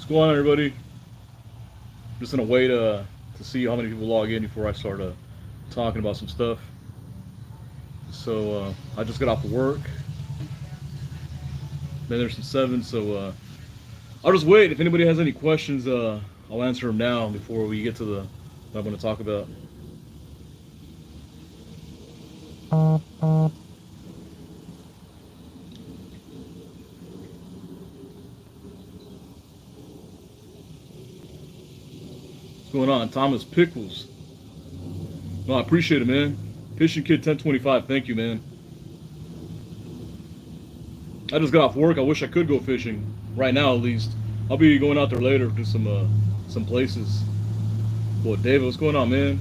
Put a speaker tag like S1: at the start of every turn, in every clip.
S1: going on, everybody? Just gonna wait to see how many people log in before I start talking about some stuff. So I just got off of work. Been there since 7, so I'll just wait. If anybody has any questions, I'll answer them now before we get to what I'm gonna talk about. What's going on, Thomas Pickles? No, I appreciate it, man. Fishing Kid 1025, thank you, man. I just got off work. I wish I could go fishing right now, at least. I'll be going out there later to some places. Boy, David, what's going on, man?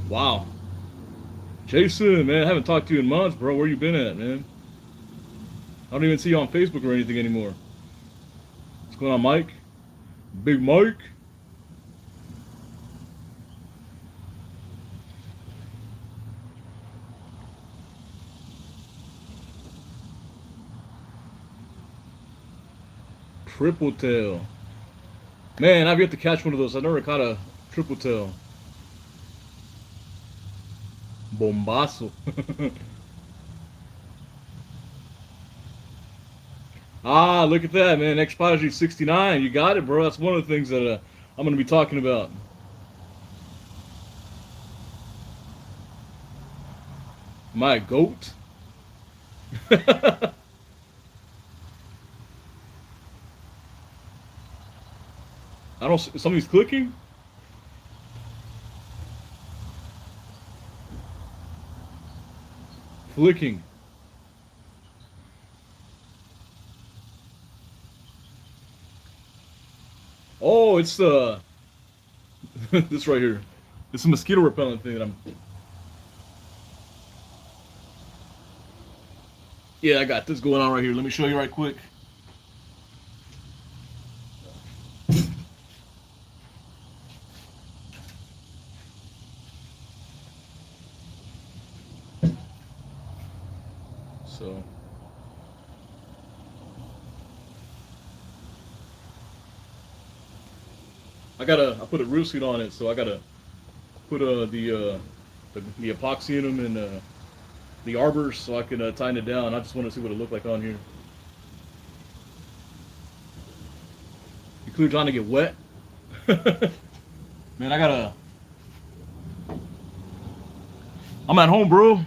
S1: Wow, Jason, man, I haven't talked to you in months, bro. Where you been at, man? I don't even see you on Facebook or anything anymore. What's going on, Mike? Big Mike? Triple tail. Man, I've yet to catch one of those. I never caught a triple tail. Bombazo. Ah, look at that, man. Xpology 69. You got it, bro. That's one of the things that I'm going to be talking about. Am I a goat? I don't. Somebody's clicking. Flicking. Oh, it's this right here. It's a mosquito repellent thing that I'm. Yeah, I got this going on right here. Let me show you right quick. So. I put a roof seat on it, so I gotta put the epoxy in them and the arbors so I can tighten it down. I just want to see what it looked like on here. You clear trying to get wet? Man, I'm at home, bro.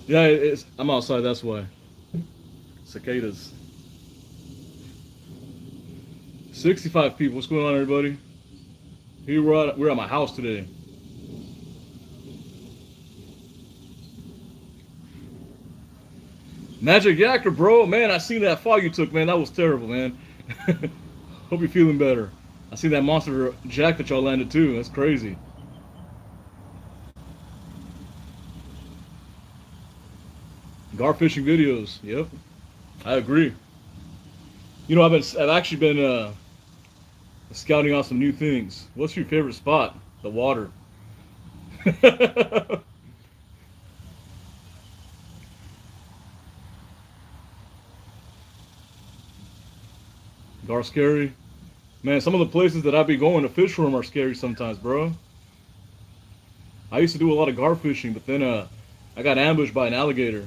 S1: Yeah, I'm outside, that's why. Cicadas. 65 people. What's going on, everybody? Here we're at my house today. Magic Yacker, bro. Man, I seen that fall you took, man. That was terrible, man. Hope you're feeling better. I seen that monster jack that y'all landed too. That's crazy. Gar fishing videos. Yep, I agree. You know, I've actually been scouting out some new things. What's your favorite spot? The water. Gar scary. Man, some of the places that I be going to fish from are scary sometimes, bro. I used to do a lot of gar fishing, but then I got ambushed by an alligator.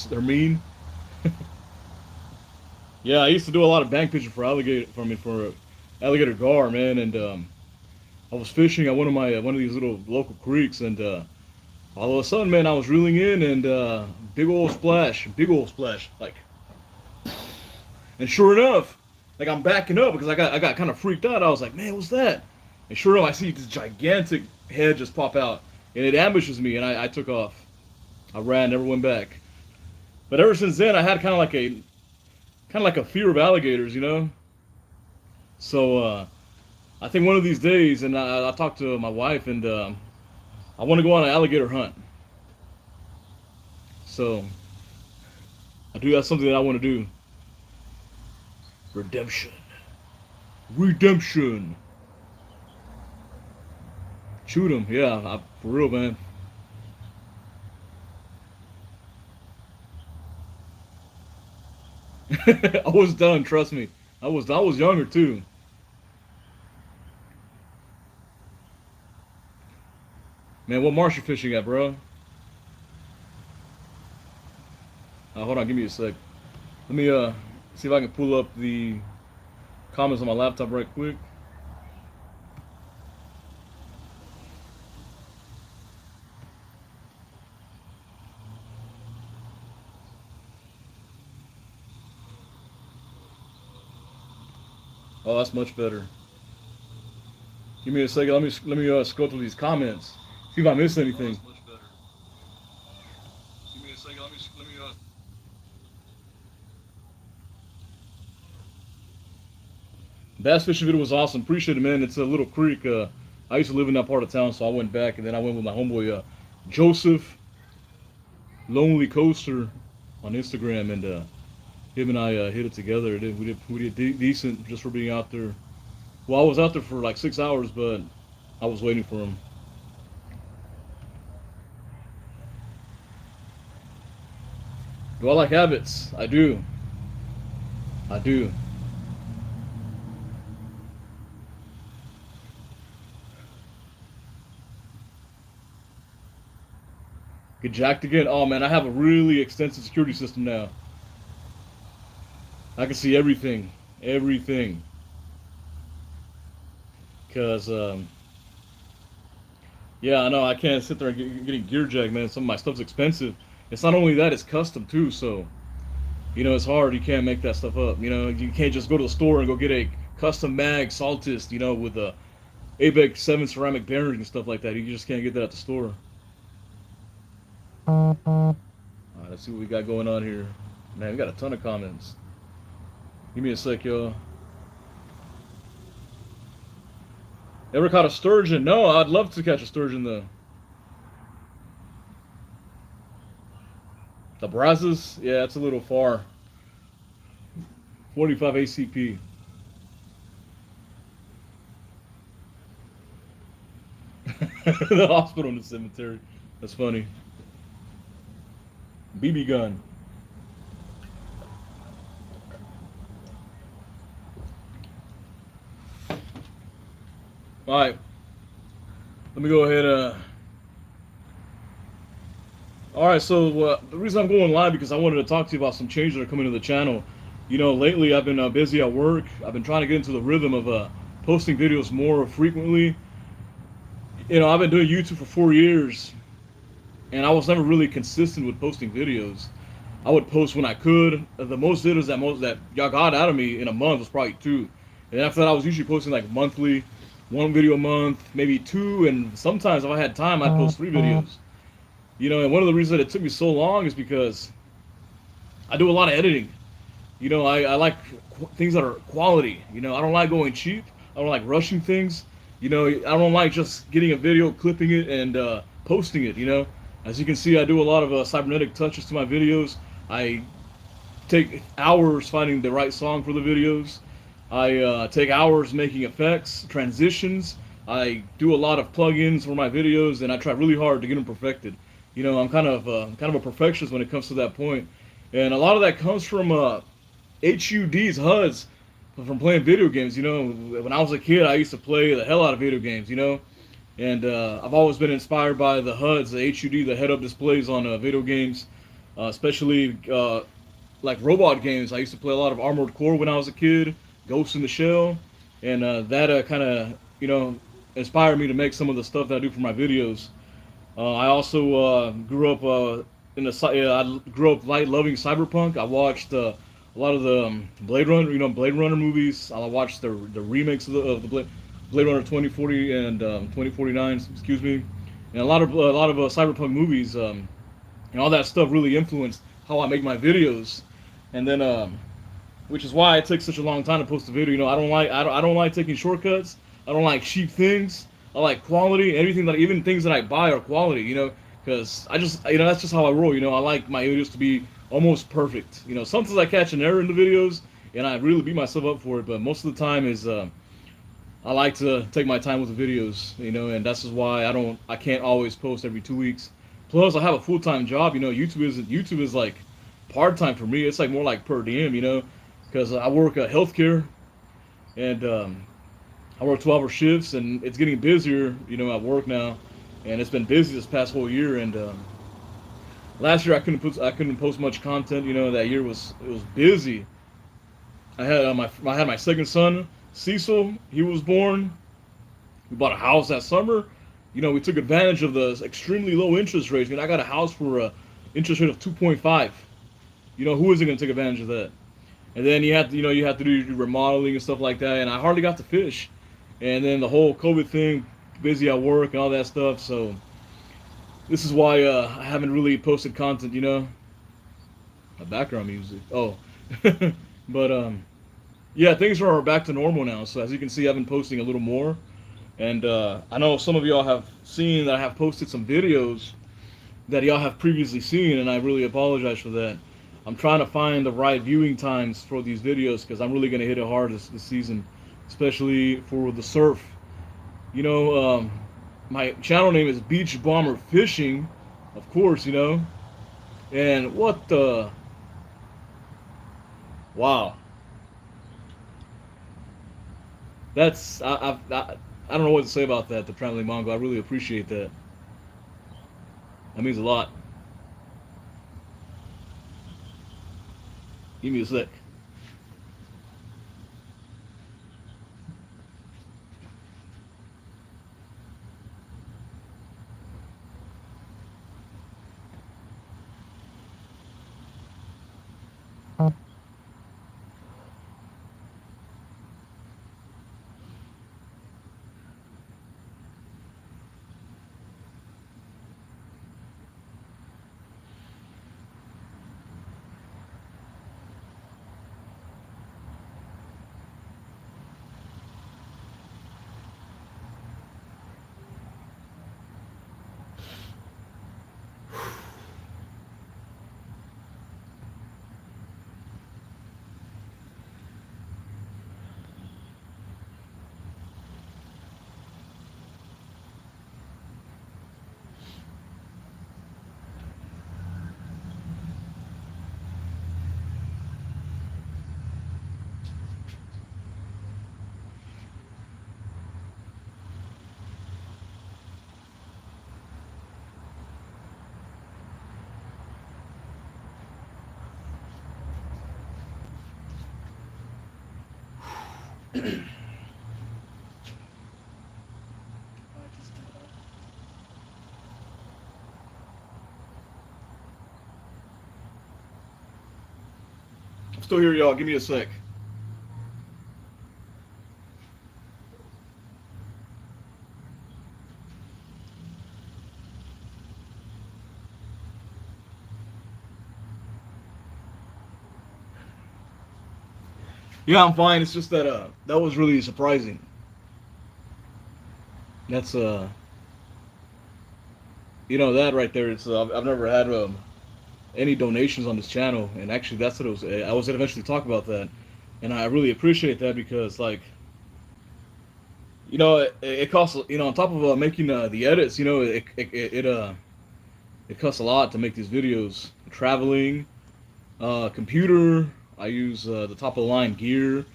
S1: They're mean. Yeah, I used to do a lot of bank fishing for alligator gar, man, and I was fishing at one of these little local creeks, and all of a sudden, man, I was reeling in, and big old splash, like, and sure enough, like I'm backing up because I got kind of freaked out. I was like, man, what's that? And sure enough, I see this gigantic head just pop out, and it ambushes me, and I took off. I ran, never went back. But ever since then, I had kind of like a fear of alligators, you know. So I think one of these days, and I talked to my wife, and I want to go on an alligator hunt. So that's something that I want to do. Redemption. Redemption. Shoot him. Yeah, for real, man. I was done. Trust me. I was younger too. Man, what marsh you fishing at, bro? Hold on, give me a sec. Let me see if I can pull up the comments on my laptop right quick. Oh, that's much better. Give me a second. Let me scroll through these comments. See if I missed anything. Oh, that's much better. Give me a second. Let me. Bass fishing video was awesome. Appreciate it, man. It's a little creek. I used to live in that part of town, so I went back, and then I went with my homeboy Joseph Lonely Coaster on Instagram, and him and I hit it together. We did decent just for being out there. Well, I was out there for like 6 hours, but I was waiting for him. Do I like habits? I do. I do. Get jacked again? Oh man, I have a really extensive security system now. I can see everything, everything. Cause yeah, I know I can't sit there and getting gear jacked, man. Some of my stuff's expensive. It's not only that; it's custom too. So it's hard. You can't make that stuff up. You can't just go to the store and go get a custom mag Saltist, with a ABEX 7 ceramic bearings and stuff like that. You just can't get that at the store. All right, let's see what we got going on here. Man, we got a ton of comments. Give me a sec, y'all. Ever caught a sturgeon? No, I'd love to catch a sturgeon, though. The Brazos? Yeah, it's a little far. 45 ACP. The hospital and the cemetery. That's funny. BB gun. All right. Let me go ahead. All right. So the reason I'm going live because I wanted to talk to you about some changes that are coming to the channel. Lately I've been busy at work. I've been trying to get into the rhythm of posting videos more frequently. I've been doing YouTube for 4 years, and I was never really consistent with posting videos. I would post when I could. The most videos that y'all got out of me in a month was probably 2, and after that I was usually posting like monthly, 1 video a month, maybe 2, and sometimes if I had time I'd post 3 videos. And one of the reasons that it took me so long is because I do a lot of editing. I like things that are quality. I don't like going cheap. I don't like rushing things. I don't like just getting a video, clipping it, and posting it. As you can see, I do a lot of cybernetic touches to my videos. I take hours finding the right song for the videos. I take hours making effects, transitions. I do a lot of plugins for my videos, and I try really hard to get them perfected. I'm kind of a perfectionist when it comes to that point, and a lot of that comes from HUDs from playing video games. When I was a kid, I used to play the hell out of video games. And I've always been inspired by the HUDs, the HUD, the head-up displays on video games, especially like robot games. I used to play a lot of Armored Core when I was a kid, Ghost in the Shell, and that kind of inspired me to make some of the stuff that I do for my videos. I also grew up I grew up loving cyberpunk. I watched a lot of the Blade Runner movies. I watched the remakes of the Blade Runner 2040 and 2049, excuse me, and a lot of cyberpunk movies. And all that stuff really influenced how I make my videos. And then, which is why it takes such a long time to post a video. I don't like taking shortcuts. I don't like cheap things. I like quality. Even things that I buy are quality. Because I just that's just how I roll. I like my videos to be almost perfect. Sometimes I catch an error in the videos, and I really beat myself up for it. But most of the time is I like to take my time with the videos, and that's just why I can't always post every 2 weeks. Plus, I have a full time job. YouTube is like part time for me. It's like more like per diem, because I work healthcare and I work 12-hour shifts, and it's getting busier, at work now, and it's been busy this past whole year. And last year I couldn't post much content. That year it was busy. I had my second son, Cecil. He was born. We bought a house that summer. We took advantage of the extremely low interest rates. I mean, I got a house for a interest rate of 2.5. Who isn't going to take advantage of that? And then you have to do your remodeling and stuff like that. And I hardly got to fish. And then the whole COVID thing, busy at work and all that stuff. So this is why I haven't really posted content. My background music. Oh, but yeah, things are back to normal now. So as you can see, I've been posting a little more. And I know some of y'all have seen that I have posted some videos that y'all have previously seen, and I really apologize for that. I'm trying to find the right viewing times for these videos because I'm really going to hit it hard this season, especially for the surf. My channel name is Beach Bomber Fishing, of course, and what the... Wow. That's... I don't know what to say about that, the Traveling Mongo. I really appreciate that. That means a lot. Give me a sec. I'm still here, y'all. Give me a sec. Yeah, I'm fine. It's just that that was really surprising. That's that right there. It's I've never had any donations on this channel, and actually that's what it was. I was gonna eventually talk about that, and I really appreciate that because like it costs on top of making the edits. It costs a lot to make these videos. Traveling, computer. I use the top of the line gear.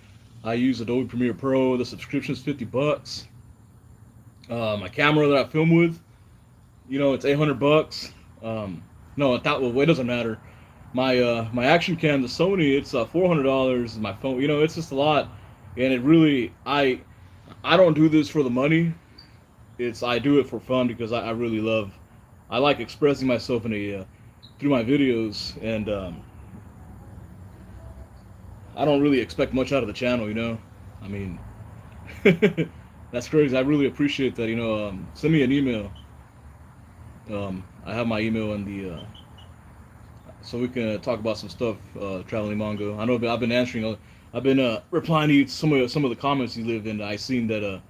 S1: I use Adobe Premiere Pro. The subscription's $50. My camera that I film with, it's $800. No, well, it doesn't matter. My action cam, the Sony, it's $400. My phone, it's just a lot, and it really I don't do this for the money. I do it for fun because I really I like expressing myself in through my videos, and I don't really expect much out of the channel. I mean, that's crazy. I really appreciate that. Send me an email. I have my email in the so we can talk about some stuff. Traveling Mongo. I know I've been answering. I've been replying to some of the comments you lived in. I seen that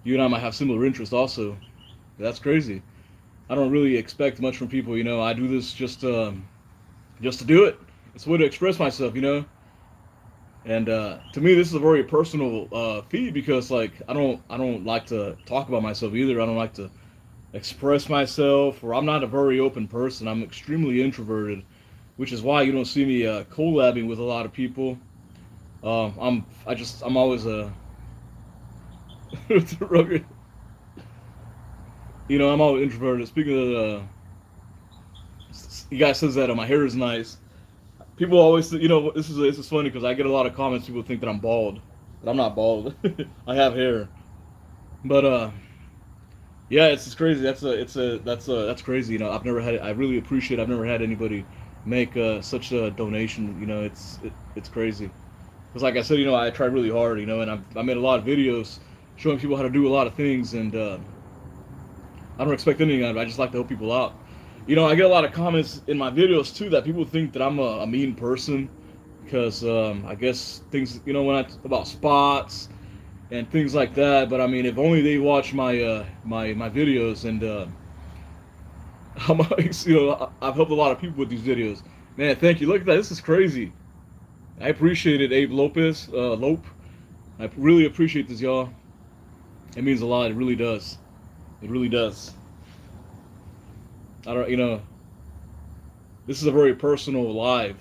S1: you and I might have similar interests also. That's crazy. I don't really expect much from people. I do this just to do it. It's a way to express myself. And to me, this is a very personal feed because like I don't like to talk about myself either. I don't like to express myself, or I'm not a very open person. I'm extremely introverted, which is why you don't see me collabing with a lot of people. I'm always a you know, I'm always introverted. Speaking of, you guys says that my hair is nice. People always, you know, this is funny because I get a lot of comments. People think that I'm bald, but I'm not bald. I have hair, but yeah, it's crazy. That's crazy. You know, I've never had. I really appreciate. I've never had anybody make such a donation. You know, it's crazy. Because like I said, you know, I tried really hard. You know, and I made a lot of videos showing people how to do a lot of things, and I don't expect anything out of it. I just like to help people out. You know, I get a lot of comments in my videos too that people think that I'm a mean person because I guess things, you know, when I about spots and things like that. But I mean, if only they watch my my videos and I'm, you know, I've helped a lot of people with these videos. Man, thank you. Look at that. This is crazy. I appreciate it, Abe Lopez, Lope. I really appreciate this, y'all. It means a lot. It really does. It really does. I don't, you know, this is a very personal live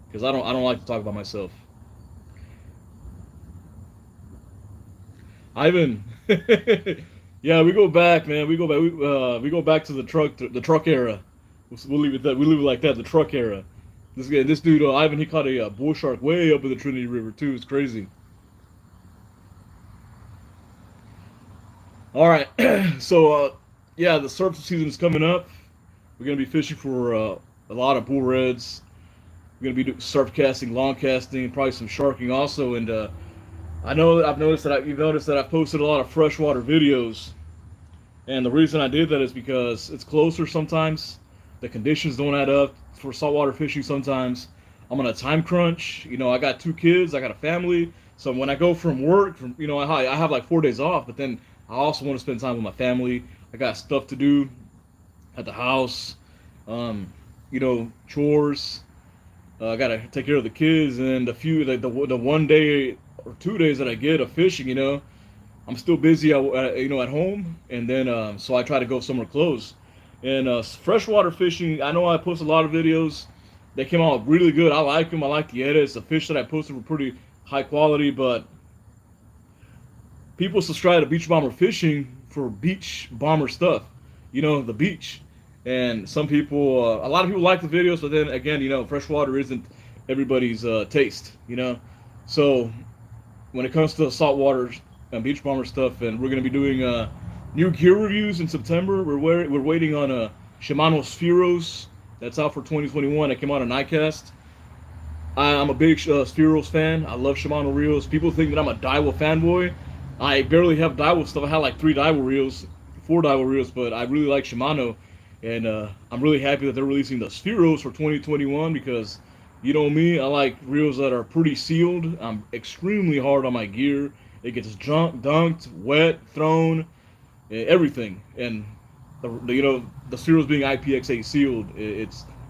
S1: because I don't like to talk about myself. Ivan, yeah, we go back, man. We go back to the truck era. We'll leave it that. We leave it like that. The truck era. This guy, this dude, Ivan, he caught a bull shark way up in the Trinity River too. It's crazy. All right, so yeah, the surf season is coming up. We're gonna be fishing for a lot of bull reds. We're gonna be surf casting, long casting, probably some sharking also. And I know that I've noticed that you've noticed that I've posted a lot of freshwater videos. And the reason I did that is because it's closer sometimes. The conditions don't add up for saltwater fishing sometimes. I'm on a time crunch. You know, I got two kids, I got a family. So when I go from work, from you know, I have like 4 days off, but then I also want to spend time with my family. I got stuff to do at the house, um, you know, chores. I gotta take care of the kids, and the 1 day or 2 days that I get of fishing, you know, I'm still busy, you know, at home, and then so I try to go somewhere close. And freshwater fishing, I know I post a lot of videos. They came out really good. I like them. I like the edits. The fish that I posted were pretty high quality, but people subscribe to Beach Bomber Fishing for beach bomber stuff. You know, the beach. And some people, a lot of people like the videos, but then again, you know, freshwater isn't everybody's taste. You know, so when it comes to saltwater and beach bomber stuff, and we're gonna be doing new gear reviews in September. We're waiting on a Shimano Spheros that's out for 2021. It came out on ICAST. I'm a big Spheros fan. I love Shimano reels. People think that I'm a Daiwa fanboy. I barely have Daiwa stuff. I had like 3 Daiwa reels, 4 Daiwa reels, but I really like Shimano, and I'm really happy that they're releasing the Spheros for 2021 because, you know me, I like reels that are pretty sealed. I'm extremely hard on my gear. It gets dunked, wet, thrown, everything, and you know, the Spheros being IPX8 sealed, it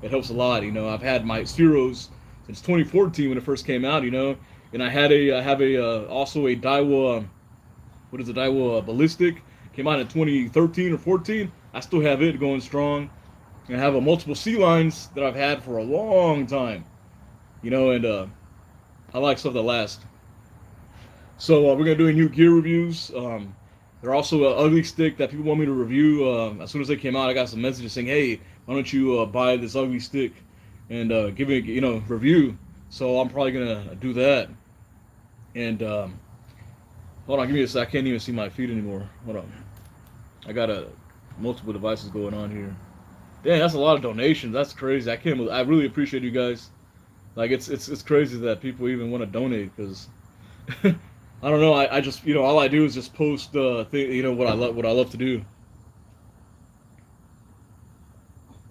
S1: helps a lot. You know, I've had my Spheros since 2014 when it first came out. You know, and I have a also a Daiwa, what is the Daiwa Ballistic, came out in 2013 or 14. I still have it going strong, and I have a multiple sea lines that I've had for a long time. You know, and I like stuff that lasts. So we're gonna do new gear reviews. There are also an ugly stick that people want me to review. As soon as they came out, I got some messages saying, "Hey, why don't you buy this ugly stick and give it, you know, review?" So I'm probably gonna do that. And hold on, give me a sec. I can't even see my feet anymore. Hold on. I got multiple devices going on here. Damn, that's a lot of donations. That's crazy. I can't. I really appreciate you guys. Like it's crazy that people even want to donate because I don't know. I just, you know, all I do is just post you know, what I love to do.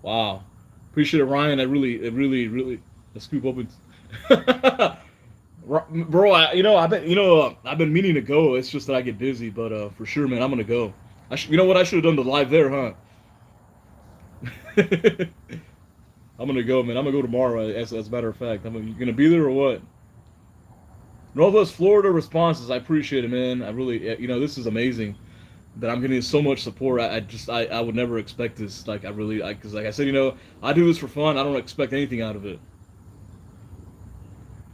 S1: Wow, appreciate it, Ryan. Really the scoop open. Bro, you know, I've been meaning to go. It's just that I get busy, but for sure, man, I'm gonna go. You know what? I should have done the live there, huh? I'm gonna go, man. I'm gonna go tomorrow. As a matter of fact, you gonna be there or what? Northwest Florida responses. I appreciate it, man. I really, you know, this is amazing that I'm getting so much support. I would never expect this. Like, I really, because like I said, you know, I do this for fun. I don't expect anything out of it.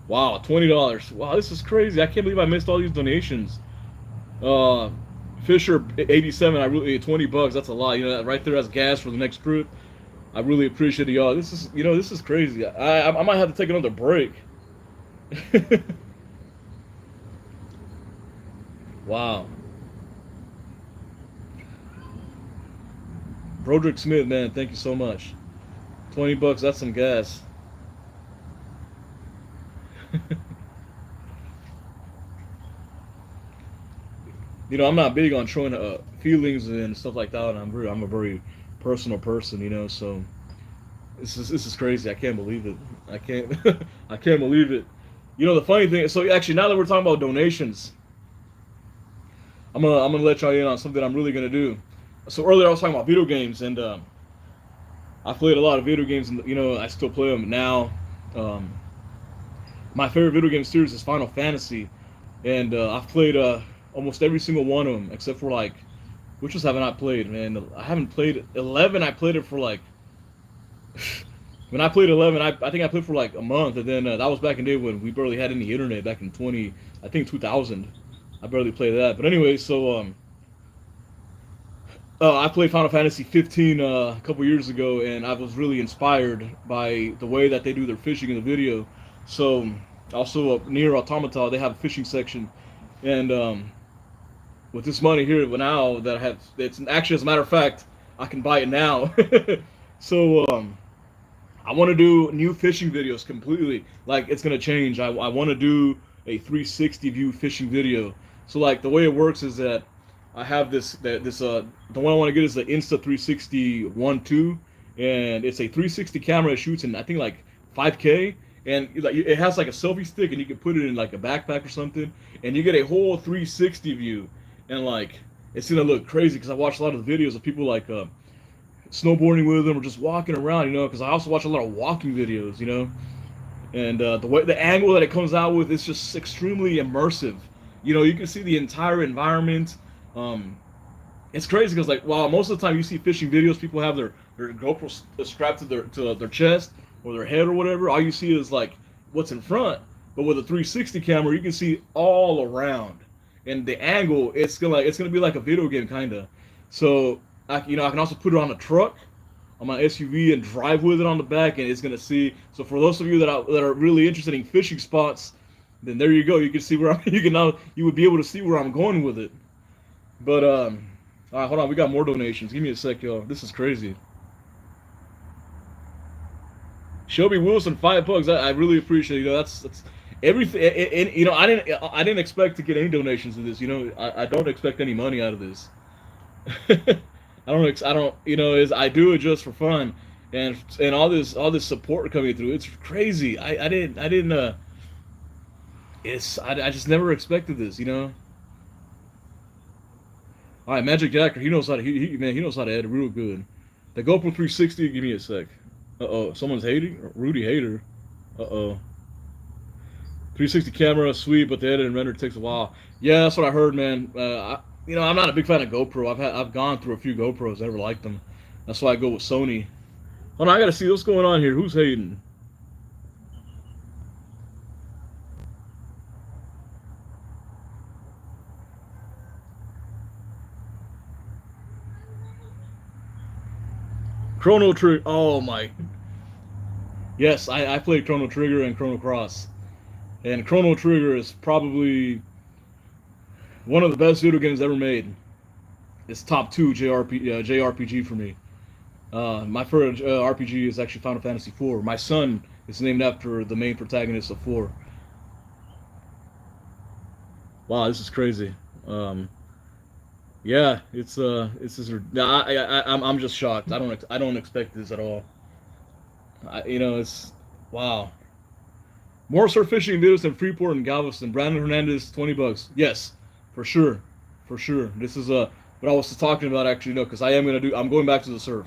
S1: Wow, $20. Wow, this is crazy. I can't believe I missed all these donations. Uh, Fisher 87. I really $20. That's a lot. You know, right there as gas for the next trip. I really appreciate it, y'all. This is, you know, this is crazy. I might have to take another break. Wow. Broderick Smith, man, thank you so much. $20. That's some gas. You know, I'm not big on showing feelings and stuff like that. And I'm a very personal person, you know. So this is crazy. I can't believe it. I can't I can't believe it. You know, the funny thing. So actually, now that we're talking about donations, I'm gonna let y'all in on something I'm really gonna do. So earlier I was talking about video games, and I played a lot of video games, and you know I still play them now. Um, my favorite video game series is Final Fantasy, and I've played almost every single one of them except for like, which ones have I not played? Man, I haven't played 11. I played it for like when I played 11, I think I played for like a month, and then that was back in the day when we barely had any internet back in 2000. I barely played that, but anyway, so I played Final Fantasy 15 a couple years ago, and I was really inspired by the way that they do their fishing in the video. So also near Automata, they have a fishing section, and with this money here now that I have, it's actually, as a matter of fact, I can buy it now. So I want to do new fishing videos completely. Like, it's gonna change. I want to do a 360 view fishing video. So like the way it works is that I have the one I want to get is the Insta 360 1.2, and it's a 360 camera. It shoots in, I think, like 5K, and like it has like a selfie stick, and you can put it in like a backpack or something, and you get a whole 360 view, and like it's gonna look crazy because I watched a lot of the videos of people like snowboarding with them or just walking around, you know, because I also watch a lot of walking videos, you know, and the angle that it comes out with is just extremely immersive. You know, you can see the entire environment. It's crazy because, like, while most of the time you see fishing videos, people have their GoPro strapped to their chest or their head or whatever. All you see is like what's in front. But with a 360 camera, you can see all around, and the angle, it's gonna be like a video game kinda. So I can also put it on a truck, on my SUV, and drive with it on the back, and it's gonna see. So for those of you that are really interested in fishing spots, then there you go. You can see where you would be able to see where I'm going with it. But all right, hold on. We got more donations. Give me a sec, y'all. This is crazy. Shelby Wilson, $5. I really appreciate it. You know, that's everything. You know, I didn't expect to get any donations to this. You know, I don't expect any money out of this. I don't. You know, I do it just for fun, and all this support coming through. It's crazy. I didn't. I just never expected this. You know. All right, Magic Jacker, he knows how to he knows how to edit real good. The GoPro 360, give me a sec. Someone's hating. Rudy Hater. 360 camera, sweet, but the edit and render takes a while. Yeah, that's what I heard, man. I'm not a big fan of GoPro. I've gone through a few GoPros, I never liked them. That's why I go with Sony. Hold on, I gotta see what's going on here. Who's hating? Chrono Trigger. Oh my. Yes, I played Chrono Trigger and Chrono Cross. And Chrono Trigger is probably one of the best video games ever made. It's top 2 JRPG for me. My favorite RPG is actually Final Fantasy 4. My son is named after the main protagonist of 4. Wow, this is crazy. Yeah, it's just, I'm just shocked. I don't expect this at all. It's wow. More surf fishing videos in Freeport and Galveston. Brandon Hernandez, $20. Yes, for sure, for sure. This is what I was talking about actually. No, because I'm going back to the surf.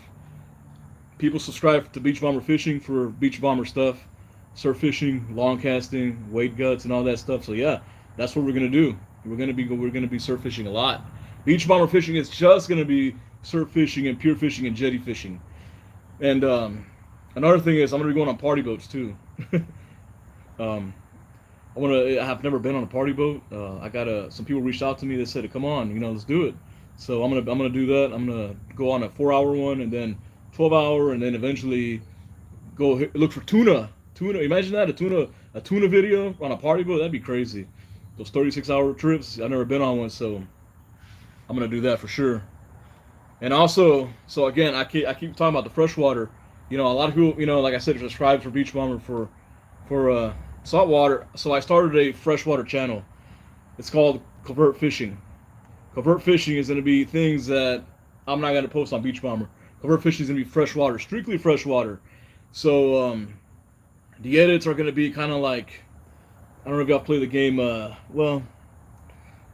S1: People subscribe to Beach Bomber Fishing for beach bomber stuff. surf fishing, long casting, wade guts, and all that stuff. So yeah, that's what we're gonna do. We're gonna be surf fishing a lot. Beach bomber fishing is just gonna be surf fishing and pure fishing and jetty fishing. And another thing is I'm gonna be going on party boats too. um, I've never been on a party boat. I got some people reached out to me. They said, "Come on, let's do it." So I'm gonna do that. I'm gonna go on a 4 hour one and then 12 hour and then eventually go look for tuna. Tuna. Imagine that a tuna video on a party boat. That'd be crazy. Those 36-hour trips. I've never been on one, so I'm gonna do that for sure. And also, so again, I keep talking about the freshwater. A lot of people, like I said, subscribe for Beach Bomber for saltwater. So I started a freshwater channel. It's called Covert Fishing. Covert fishing is going to be things that I'm not going to post on Beach Bomber. Covert fishing is going to be freshwater, strictly freshwater. So the edits are going to be kind of like, I don't know if y'all play the game. Well,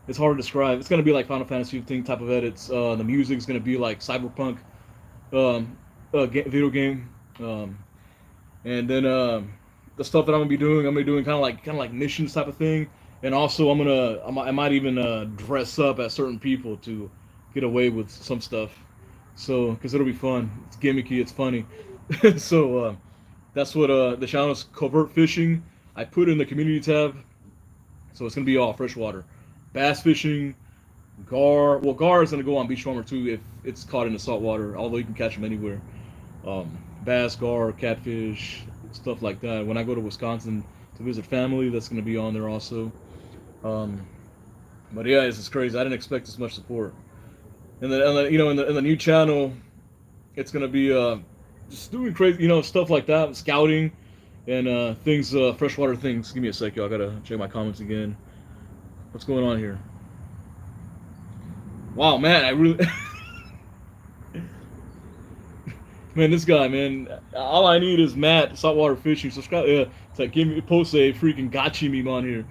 S1: it's hard to describe. It's going to be like Final Fantasy 15 type of edits. The music is going to be like cyberpunk video game. And then the stuff that I'm gonna be doing kind of like missions type of thing. And also I might even dress up as certain people to get away with some stuff. So because it'll be fun. It's gimmicky. It's funny. So that's what the channel is, Covert Fishing. I put it in the community tab. So it's gonna be all freshwater, bass fishing, gar. Well, gar is gonna go on Beach Bomber too if it's caught in the saltwater. Although you can catch them anywhere. Bass, gar, catfish, stuff like that. When I go to Wisconsin to visit family, that's going to be on there also. But yeah, it's just crazy. I didn't expect this much support. In the new channel, it's going to be just doing crazy, stuff like that, scouting and things, freshwater things. Give me a sec, y'all. I gotta check my comments again. What's going on here? Wow, man, I really. Man, this guy, man. All I need is Matt, saltwater fishing. Subscribe. It's like post a freaking gotcha meme on here.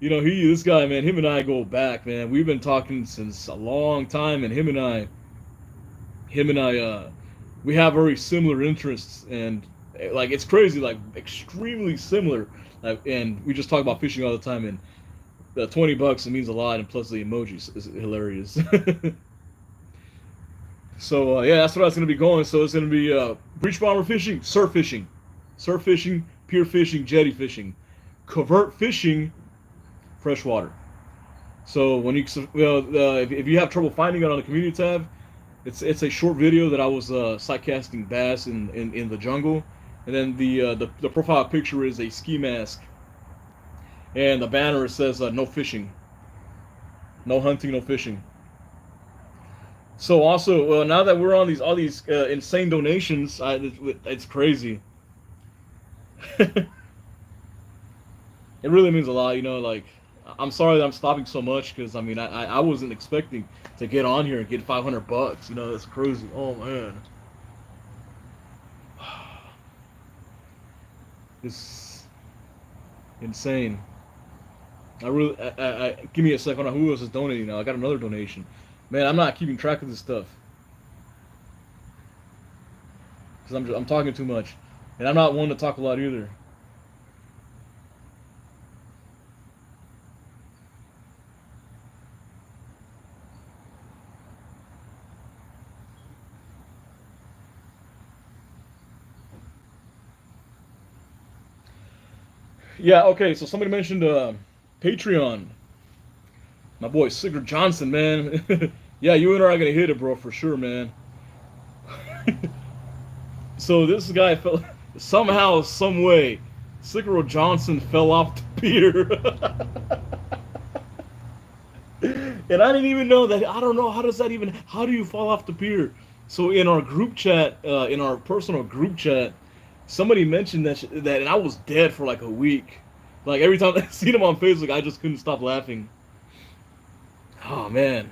S1: This guy, man. Him and I go back, man. We've been talking since a long time, and him and I, we have very similar interests, and like it's crazy, like extremely similar. And we just talk about fishing all the time, and the $20 it means a lot, and plus the emojis is hilarious. So yeah, that's what I was gonna be going. So it's gonna be Beach Bomber fishing, surf fishing, pure fishing, jetty fishing, covert fishing, freshwater. So when if you have trouble finding it on the community tab, it's a short video that I was sight casting bass in the jungle, and then the profile picture is a ski mask, and the banner says no fishing, no hunting, no fishing. So also, now that we're on all these insane donations, it's crazy. It really means a lot, like I'm sorry that I'm stopping so much because I wasn't expecting to get on here and get $500. That's crazy. Oh man, it's insane. Give me a second. Who else is donating now? I got another donation. Man, I'm not keeping track of this stuff because I'm talking too much, and I'm not one to talk a lot either. Yeah, okay. So somebody mentioned Patreon. My boy Sigurd Johnson, man. Yeah, you and I are gonna hit it, bro, for sure, man. So this guy fell somehow, some way. Sigurd Johnson fell off the pier, and I didn't even know that. I don't know how does that even. How do you fall off the pier? So in our group chat, in our personal group chat, somebody mentioned that, and I was dead for like a week. Like every time I seen him on Facebook, I just couldn't stop laughing. Oh man,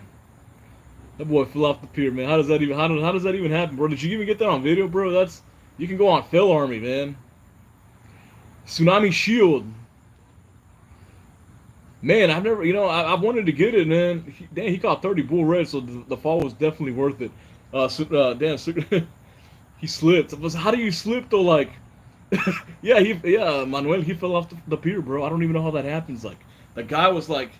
S1: that boy fell off the pier, man. How does that even happen, bro? Did you even get that on video, bro? You can go on Fail Army, man. Tsunami Shield, man. I've never, I wanted to get it, man. He caught 30 bull red, so the fall was definitely worth it. Damn, he slipped. How do you slip though? Like, Yeah, Manuel, he fell off the pier, bro. I don't even know how that happens. Like, the guy was like,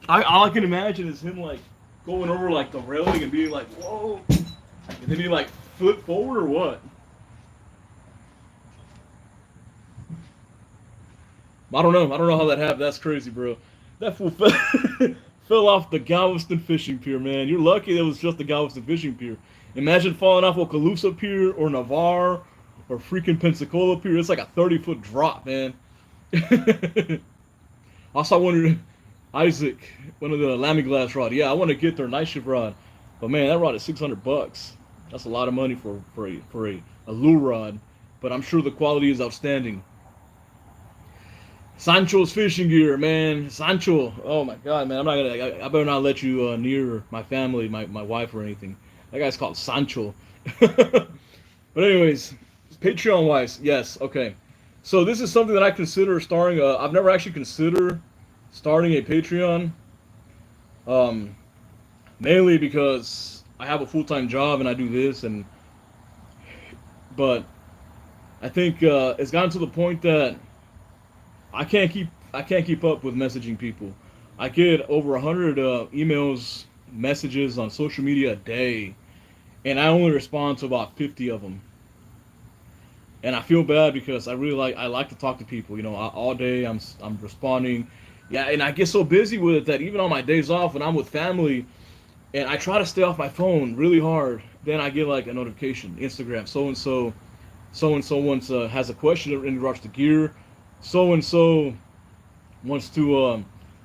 S1: all I can imagine is him like going over like the railing and being like, whoa, and then he like flip forward or what? I don't know how that happened. That's crazy, bro. That fool fell, fell off the Galveston fishing pier, man. You're lucky it was just the Galveston fishing pier. Imagine falling off Okaloosa pier or Navarre or freaking Pensacola pier. It's like a 30-foot drop, man. Also, I wanted Isaac, one of the Lamy Glass rod. Yeah, I want to get their night shift rod, but man, that rod is $600. That's a lot of money for a lure rod. But I'm sure the quality is outstanding. Sancho's fishing gear, man. Sancho. Oh my God, man. I'm not gonna. I better not let you near my family, my wife or anything. That guy's called Sancho. But anyways, Patreon wise, yes. Okay. So this is something that I consider starting. I've never actually considered starting a Patreon. Um, Mainly because I have a full time job and I do this, and but I think it's gotten to the point that I can't keep up with messaging people. I get over 100 emails, messages on social media a day, and I only respond to about 50 of them. And I feel bad because I like to talk to people. You know, all day I'm responding. Yeah, and I get so busy with it that even on my days off when I'm with family and I try to stay off my phone really hard, then I get like a notification, Instagram, so and so wants has a question in regards to gear. So and so wants to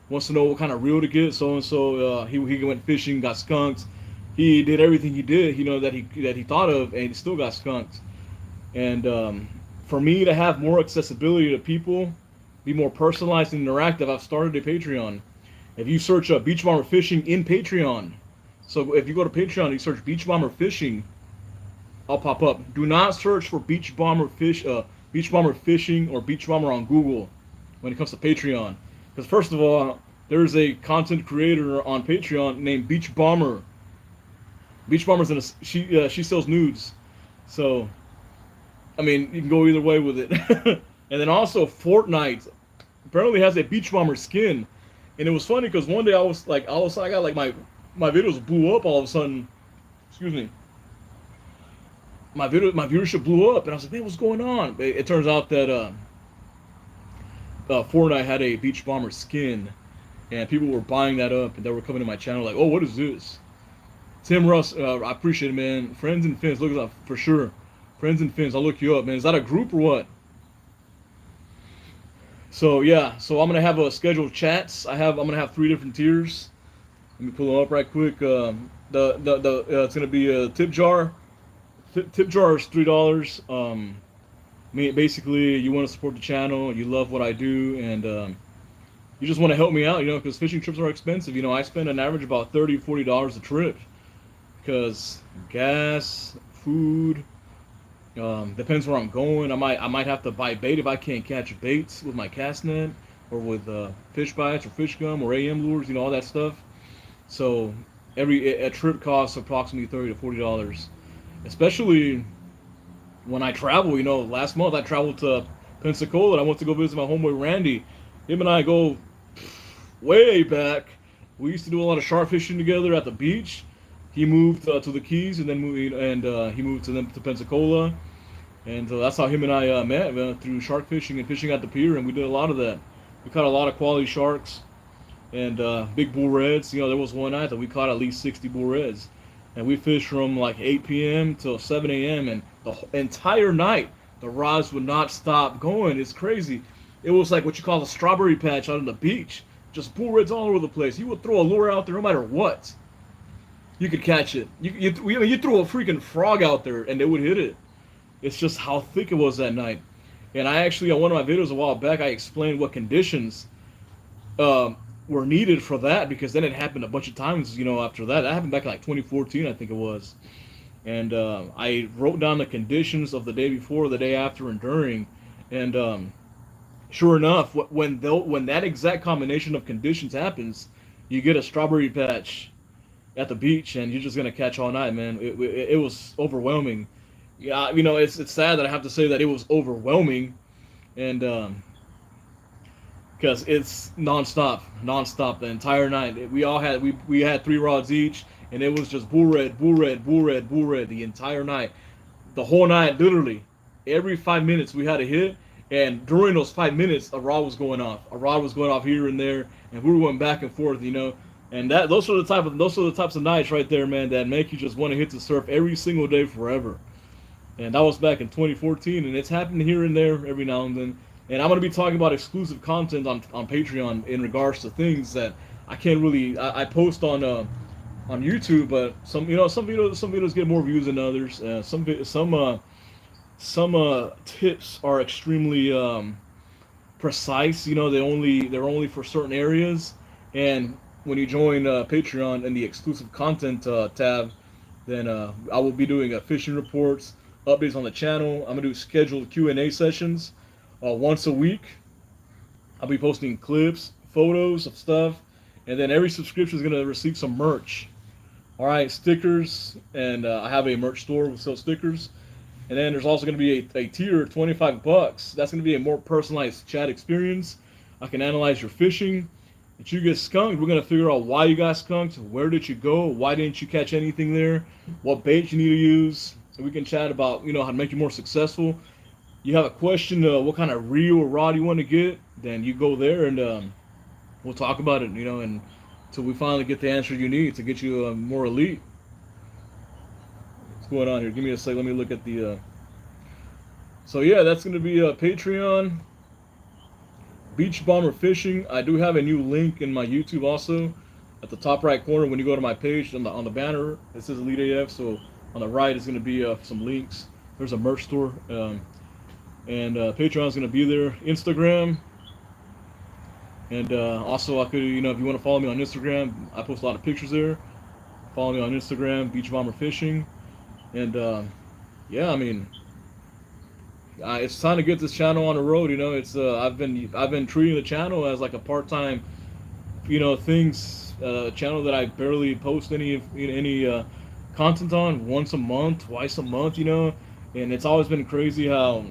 S1: wants to know what kind of reel to get. So and so he went fishing, got skunked. He did everything he did, you know, that he thought of, and he still got skunked. And for me to have more accessibility to people, be more personalized and interactive, I've started a Patreon. If you search Beach Bomber Fishing in Patreon, so if you go to Patreon, you search Beach Bomber Fishing, I'll pop up. Do not search for Beach Bomber Fishing or Beach Bomber on Google when it comes to Patreon, because first of all, there's a content creator on Patreon named Beach Bomber. Beach Bomber's she sells nudes, so I mean you can go either way with it. And then also Fortnite apparently has a Beach Bomber skin, and it was funny because one day I was like, all of a sudden I got like my videos blew up all of a sudden. Excuse me. My viewership blew up, and I was like, man, what's going on? It turns out that Fortnite had a Beach Bomber skin, and people were buying that up, and they were coming to my channel like, oh, what is this? Tim Russ, I appreciate it, man. Friends and Fins, look it up for sure. Friends and Fins, I'll look you up, man. Is that a group or what? So yeah, so I'm gonna have a scheduled chats. I'm gonna have 3 different tiers. Let me pull them up right quick. It's gonna be a tip jar. Tip jar is $3. Basically, you want to support the channel, you love what I do, and you just want to help me out, you know, because fishing trips are expensive. You know, I spend an average about $30-40 a trip because gas, food, depends where I'm going. I might have to buy bait if I can't catch baits with my cast net or with fish bites or fish gum or AM lures, you know, all that stuff. So a trip costs approximately $30 to $40, especially when I travel. You know, last month I traveled to Pensacola and I went to go visit my homeboy Randy. Him and I go way back. We used to do a lot of shark fishing together at the beach. He moved to the Keys, and then he moved to Pensacola, and that's how him and I met, through shark fishing and fishing at the pier, and we did a lot of that. We caught a lot of quality sharks and big bull reds. You know, there was one night that we caught at least 60 bull reds, and we fished from like 8 p.m. till 7 a.m. and the entire night the rods would not stop going. It's crazy. It was like what you call a strawberry patch out on the beach. Just bull reds all over the place. You would throw a lure out there no matter what, you could catch it. You threw a freaking frog out there and they would hit it. It's just how thick it was that night. And I actually, on one of my videos a while back, I explained what conditions were needed for that, because then it happened a bunch of times, you know, after that. That happened back in like 2014, I think it was. And I wrote down the conditions of the day before, the day after, and during. And sure enough, when that exact combination of conditions happens, you get a strawberry patch at the beach, and you're just gonna catch all night, man. It was overwhelming, Yeah, it's sad that I have to say that it was overwhelming, and because it's nonstop the entire night. We all had we had 3 rods each, and it was just bull red, bull red, bull red, bull red the entire night, the whole night, literally. Every 5 minutes we had a hit, and during those 5 minutes, a rod was going off. A rod was going off here and there, and we were going back and forth, And those are the types of nights right there, man, that make you just want to hit the surf every single day forever. And that was back in 2014, and it's happened here and there every now and then. And I'm gonna be talking about exclusive content on Patreon in regards to things that I can't really I post on YouTube, but some videos get more views than others. Some tips are extremely precise. They're only for certain areas. And when you join Patreon in the exclusive content tab, then I will be doing fishing reports, updates on the channel. I'm gonna do scheduled Q&A sessions once a week. I'll be posting clips, photos of stuff, and then every subscription is gonna receive some merch. All right, stickers, and I have a merch store with sell stickers. And then there's also going to be a tier, $25. That's going to be a more personalized chat experience. I can analyze your fishing. If you get skunked, we're going to figure out why you got skunked, where did you go, why didn't you catch anything there, what bait you need to use. And we can chat about how to make you more successful. You have a question, what kind of reel or rod you want to get, then you go there and we'll talk about it, and until we finally get the answer you need to get you more elite. What's going on here? Give me a sec. Let me look at the. So yeah, that's going to be Patreon. Beach Bomber Fishing. I do have a new link in my YouTube also. At the top right corner, when you go to my page on the banner, it says Elite AF. So on the right is going to be some links. There's a merch store, and Patreon is going to be there. Instagram. And also, I could, if you want to follow me on Instagram, I post a lot of pictures there. Follow me on Instagram, Beach Bomber Fishing. And yeah, it's time to get this channel on the road. It's I've been treating the channel as like a part-time, things channel that I barely post any content on, once a month, twice a month. And it's always been crazy how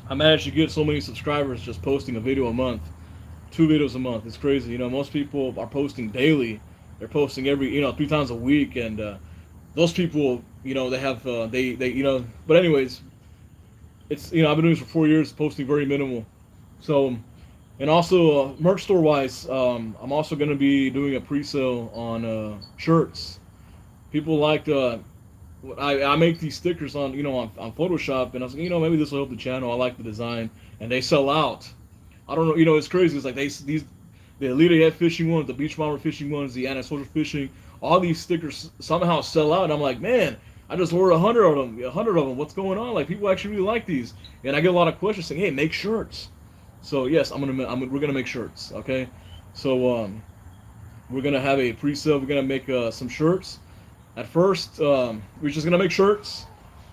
S1: I managed to get so many subscribers just posting a video a month. 2 videos a month. It's crazy. Most people are posting daily. They're posting every 3 times a week, and those people, they have they. But anyways, it's I've been doing this for 4 years, posting very minimal. So, and also merch store wise, I'm also going to be doing a pre-sale on shirts. People like I make these stickers on on Photoshop, and I was like, maybe this will help the channel. I like the design, and they sell out. I don't know, it's crazy. It's like the Elite AF fishing ones, the Beach Bomber fishing ones, the anecdotes fishing, all these stickers somehow sell out. And I'm like, man, I just ordered 100 of them. 100 of them. What's going on? Like, people actually really like these. And I get a lot of questions saying, hey, make shirts. So yes, we're gonna make shirts. Okay, so we're gonna have a pre-sale. We're gonna make some shirts. At first, we're just gonna make shirts.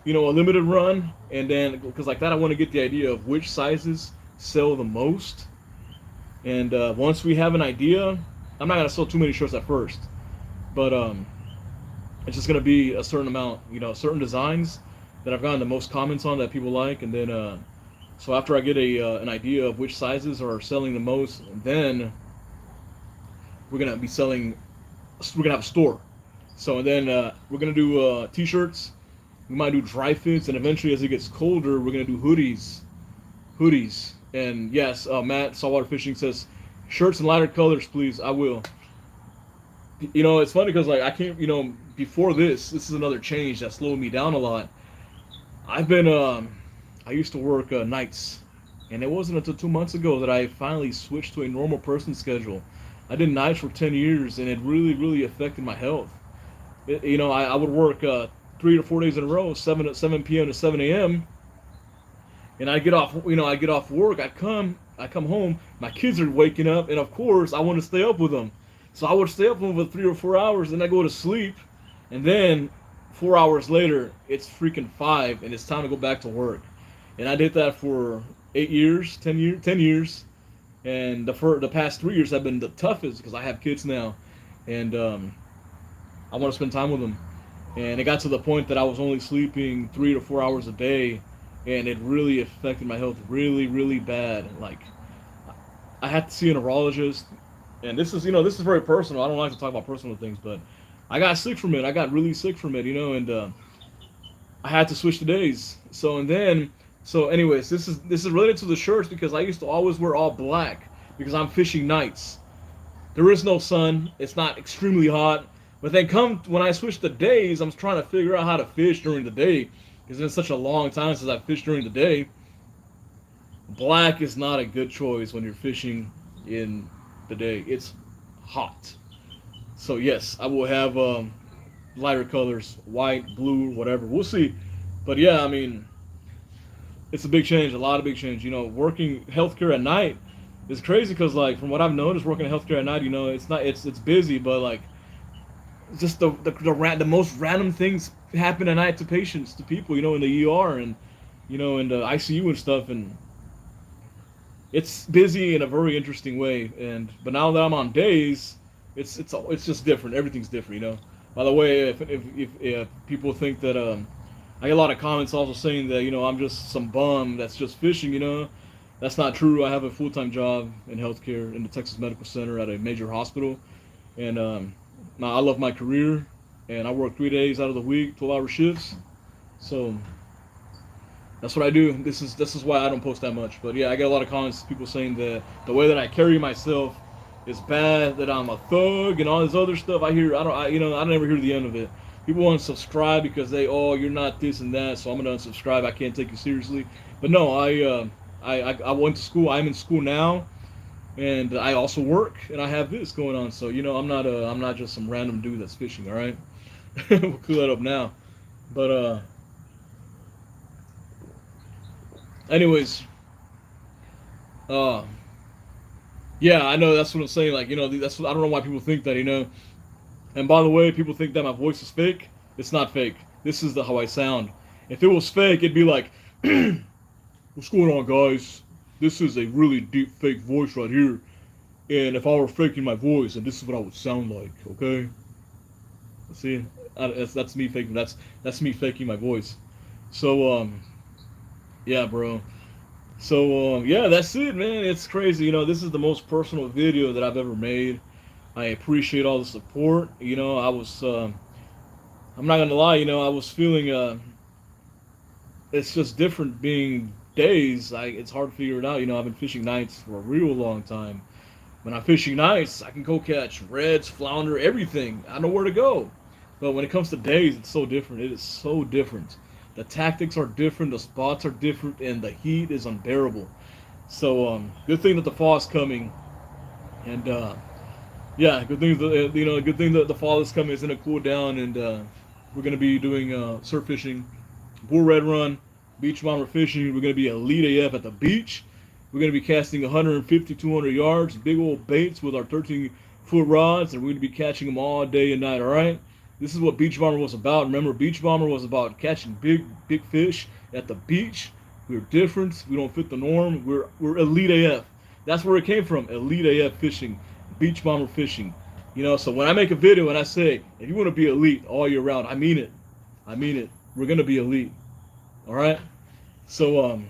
S1: A limited run, and then because like that, I want to get the idea of which sizes sell the most. And once we have an idea, I'm not gonna sell too many shirts at first, but it's just gonna be a certain amount, certain designs that I've gotten the most comments on that people like. And then so after I get an idea of which sizes are selling the most, then we're gonna have a store. So and then we're gonna do t-shirts. We might do dry fits, and eventually, as it gets colder, we're gonna do hoodies. And yes, Matt Saltwater Fishing says, shirts in lighter colors, please. I will. It's funny because like I can't. Before this is another change that slowed me down a lot. I've been I used to work nights, and it wasn't until 2 months ago that I finally switched to a normal person schedule. I did nights for 10 years, and it really, really affected my health. I would work 3 to 4 days in a row, 7 p.m. to 7 a.m. And I get off work. I come home. My kids are waking up, and of course, I want to stay up with them. So I would stay up with them for 3 or 4 hours, and I go to sleep. And then 4 hours later, it's freaking 5, and it's time to go back to work. And I did that for 10 years, and the past 3 years have been the toughest because I have kids now, and I want to spend time with them. and it got to the point that I was only sleeping 3 to 4 hours a day, and it really affected my health really, really bad. Like I had to see a neurologist, and this is very personal. I don't like to talk about personal things, but I got sick from it. I got really sick from it, and I had to switch the days. Anyways, this is related to the shirts because I used to always wear all black because I'm fishing nights. There is no sun. It's not extremely hot. But then come when I switch the days, I'm trying to figure out how to fish during the day because it's been such a long time since I fished during the day. Black is not a good choice when you're fishing in the day. It's hot. So yes, I will have lighter colors, white, blue, whatever. We'll see. But yeah, I mean, it's a big change, a lot of big change. Working healthcare at night is crazy because like from what I've noticed, working in healthcare at night, it's busy, but like just the most random things happen at night to patients, to people, in the ER and in the ICU and stuff, and it's busy in a very interesting way. But now that I'm on days, it's just different. Everything's different. By the way, if people think that I get a lot of comments also saying that I'm just some bum that's just fishing. That's not true. I have a full-time job in healthcare in the Texas Medical Center at a major hospital, and now I love my career, and I work 3 days out of the week, 12-hour shifts. So that's what I do. This is why I don't post that much. But yeah, I get a lot of comments, people saying that the way that I carry myself is bad, that I'm a thug and all this other stuff. I never hear the end of it. People unsubscribe because you're not this and that, so I'm gonna unsubscribe. I can't take you seriously. But no, I went to school. I'm in school now, and I also work, and I have this going on. So I'm not just some random dude that's fishing. All right, we'll clear that up now. But anyways, yeah, I know that's what I'm saying. Like that's I don't know why people think that. And by the way, people think that my voice is fake. It's not fake. This is how I sound. If it was fake, it'd be like, what's going on, guys? This is a really deep fake voice right here. And if I were faking my voice, and this is what I would sound like, okay? See, that's me faking. That's me faking my voice. So yeah, bro. So yeah, that's it, man. It's crazy. This is the most personal video that I've ever made. I appreciate all the support. I was, I'm not gonna lie, I was feeling, it's just different being days. It's hard to figure it out. I've been fishing nights for a real long time. When I'm fishing nights, I can go catch reds, flounder, everything. I know where to go. But when it comes to days, it's so different. It is so different. The tactics are different, the spots are different, and the heat is unbearable. So, good thing that the fall is coming. And, yeah, good thing that the fall is coming. It's gonna cool down, and we're gonna be doing surf fishing, bull red run, beach bomber fishing. We're gonna be elite AF at the beach. We're gonna be casting 150, 200 yards, big old baits with our 13-foot rods, and we're gonna be catching them all day and night. All right. This is what beach bomber was about. Remember, beach bomber was about catching big fish at the beach. We're different. We don't fit the norm. We're elite AF. That's where it came from. Elite AF fishing. Beach bomber fishing. So when I make a video and I say, if you want to be elite all year round, I mean it. I mean it. We're going to be elite. All right? So, all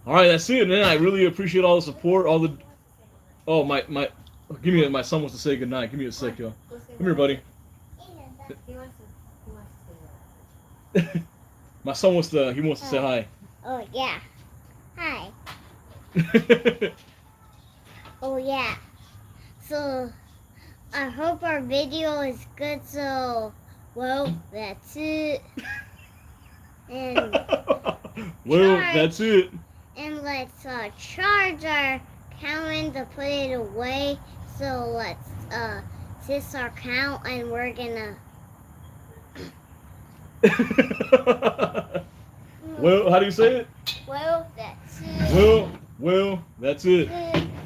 S1: right, that's it, man. I really appreciate all the support, my son wants to say goodnight. Give me a sec, yo. Come here, buddy. My son wants to say hi.
S2: Oh, yeah. Hi. Oh, yeah. So, I hope our video is good, so, well, that's it. And,
S1: that's it.
S2: And let's charge our count to put it away. So, let's this our count, and we're gonna...
S1: Well, how do you say it?
S2: Well, that's it.
S1: Well, that's it.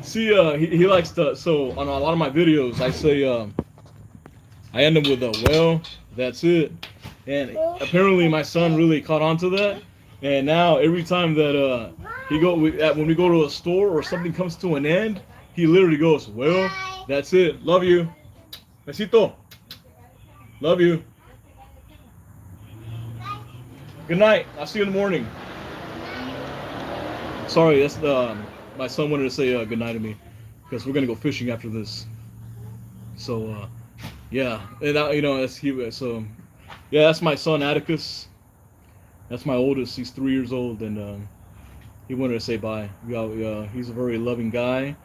S1: See, he likes to, so on a lot of my videos, I say, I end them with a, well, that's it. And apparently my son really caught on to that. And now every time that when we go to a store or something comes to an end, he literally goes, well, that's it. Love you. Besito. Love you. Good night. I'll see you in the morning. Sorry, that's the my son wanted to say good night to me because we're gonna go fishing after this. So yeah, and that's he. So yeah, that's my son Atticus. That's my oldest. He's 3 years old, and he wanted to say bye. He's a very loving guy.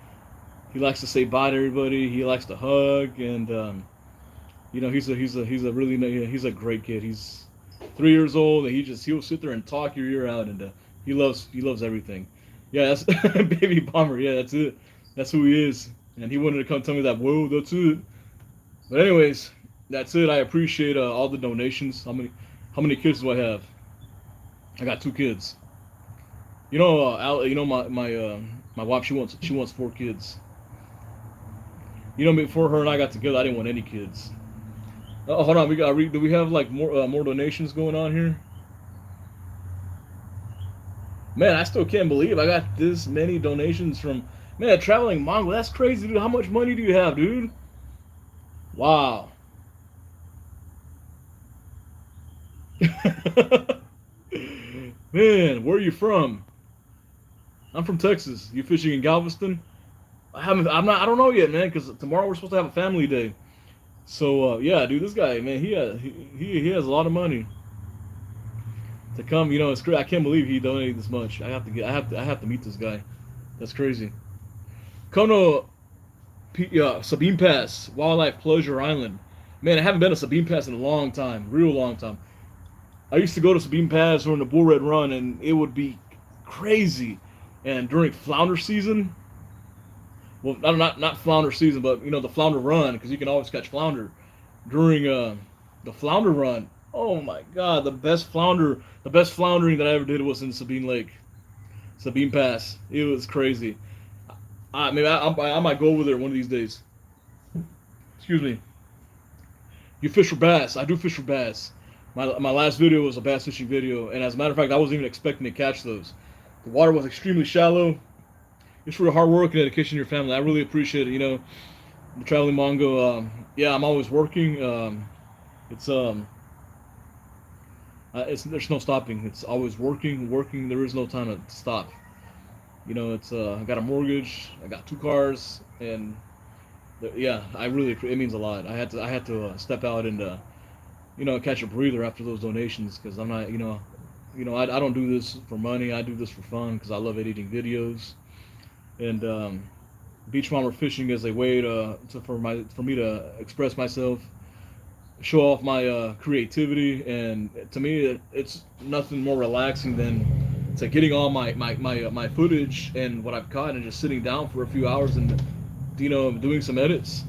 S1: He likes to say bye to everybody. He likes to hug, and he's a really he's a great kid. He's 3 years old, and he'll sit there and talk your ear out, and he loves everything. Yeah, that's baby bomber. Yeah, that's it. That's who he is, and he wanted to come tell me that. Whoa, that's it. But anyways, that's it. I appreciate all the donations. How many kids do I have? I got 2 kids. My wife, she wants 4 kids. Before her and I got together, I didn't want any kids. Oh, hold on, do we have like more donations going on here? Man, I still can't believe I got this many donations from traveling Mongo. That's crazy, dude. How much money do you have, dude? Wow. Man, where are you from? I'm from Texas. You fishing in Galveston? I don't know yet, man, because tomorrow we're supposed to have a family day. So yeah, dude, this guy, man, he has a lot of money to come. It's great. I can't believe he donated this much. I have to meet this guy. That's crazy. Come to Sabine Pass, Wildlife Pleasure Island. Man, I haven't been to Sabine Pass in a long time, real long time. I used to go to Sabine Pass during the Bull Red Run, and it would be crazy. And during flounder season, well, not flounder season, but the flounder run, because you can always catch flounder during the flounder run. Oh my God, the best floundering that I ever did was in Sabine Lake, Sabine Pass. It was crazy. I might go over there one of these days. Excuse me. You fish for bass? I do fish for bass. My last video was a bass fishing video, and as a matter of fact, I wasn't even expecting to catch those. The water was extremely shallow. It's for hard work and dedication to your family. I really appreciate it. The traveling Mongo. Yeah, I'm always working. It's there's no stopping. It's always working, working. There is no time to stop. I got a mortgage. I got 2 cars, and yeah, it means a lot. I had to step out and catch a breather after those donations, because I'm not I don't do this for money. I do this for fun because I love editing videos, and beach bomber fishing is a way for me to express myself, show off my creativity, and to me it's nothing more relaxing than getting all my footage and what I've caught and just sitting down for a few hours and doing some edits.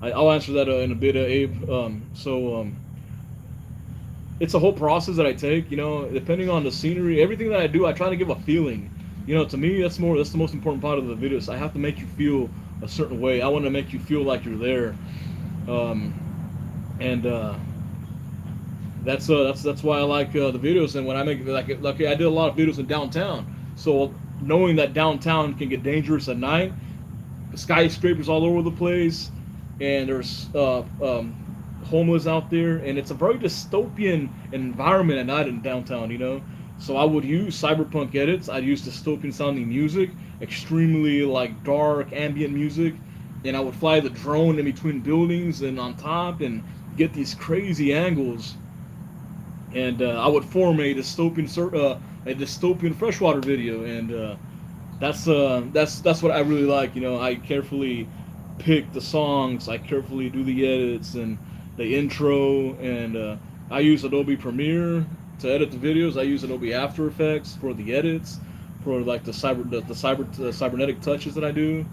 S1: I'll answer that in a bit, Abe. It's a whole process that I take. Depending on the scenery, everything that I do, I try to give a feeling. To me, that's the most important part of the videos. I have to make you feel a certain way. I want to make you feel like you're there, and that's why I like the videos. And when I make I did a lot of videos in downtown, so knowing that downtown can get dangerous at night, the skyscrapers all over the place, and there's homeless out there, and it's a very dystopian environment at night in downtown. So I would use cyberpunk edits. I'd use dystopian sounding music, extremely dark ambient music, and I would fly the drone in between buildings and on top and get these crazy angles, and I would form a dystopian freshwater video, and that's what I really like. I carefully pick the songs, I carefully do the edits and the intro, and I use Adobe Premiere to edit the videos. I use Adobe After Effects for the edits, for the cybernetic touches that I do,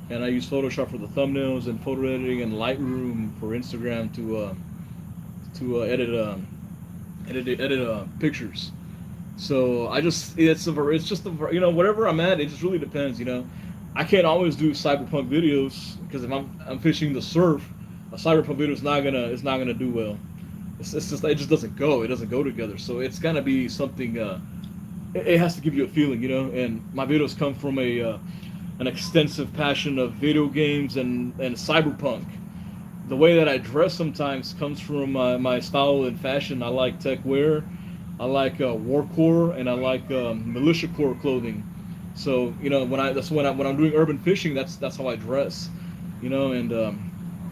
S1: and I use Photoshop for the thumbnails, and photo editing, and Lightroom for Instagram to edit pictures. So it's just whatever I'm at, it just really depends. I can't always do cyberpunk videos, because if I'm fishing the surf, a cyberpunk video is not gonna do well. It just doesn't go. It doesn't go together. So it's gonna be something. It has to give you a feeling, And my videos come from an extensive passion of video games and cyberpunk. the way that I dress sometimes comes from my style and fashion. I like tech wear, I like war core, and I like militia core clothing. So when I'm doing urban fishing, that's how I dress. And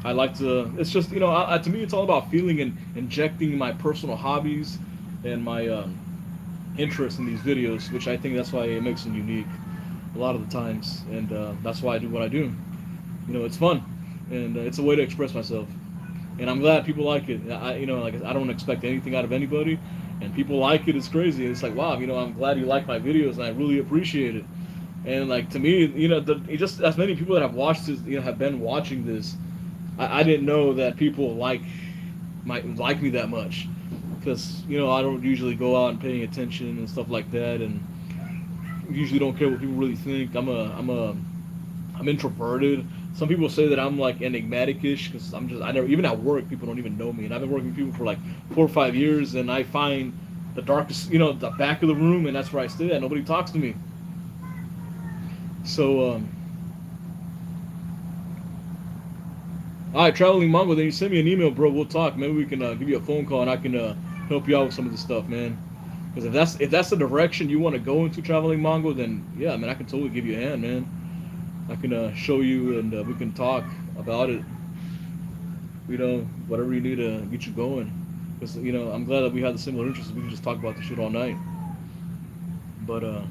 S1: I like to. It's just to me, it's all about feeling and injecting my personal hobbies and my interest in these videos, which I think that's why it makes them unique a lot of the times, and that's why I do what I do. It's fun, and it's a way to express myself, and I'm glad people like it. Like I don't expect anything out of anybody, and people like it. It's crazy. It's like, wow, I'm glad you like my videos, and I really appreciate it. And like to me, it just as many people that have watched this, have been watching this. I didn't know that people might like me that much, because I don't usually go out and paying attention and stuff like that, and usually don't care what people really think. I'm introverted. Some people say that I'm like enigmatic-ish because I never, even at work, people don't even know me, and I've been working with people for like 4 or 5 years, and I find the darkest, the back of the room, and that's where I stay at. Nobody talks to me. So all right, traveling Mongo. Then you send me an email, bro. We'll talk. Maybe we can give you a phone call, and I can help you out with some of this stuff, man. Because if that's the direction you want to go into, traveling Mongo, then yeah, man, I can totally give you a hand, man. I can show you, and we can talk about it. Whatever you need to get you going. Because I'm glad that we have the similar interests. We can just talk about this shit all night. But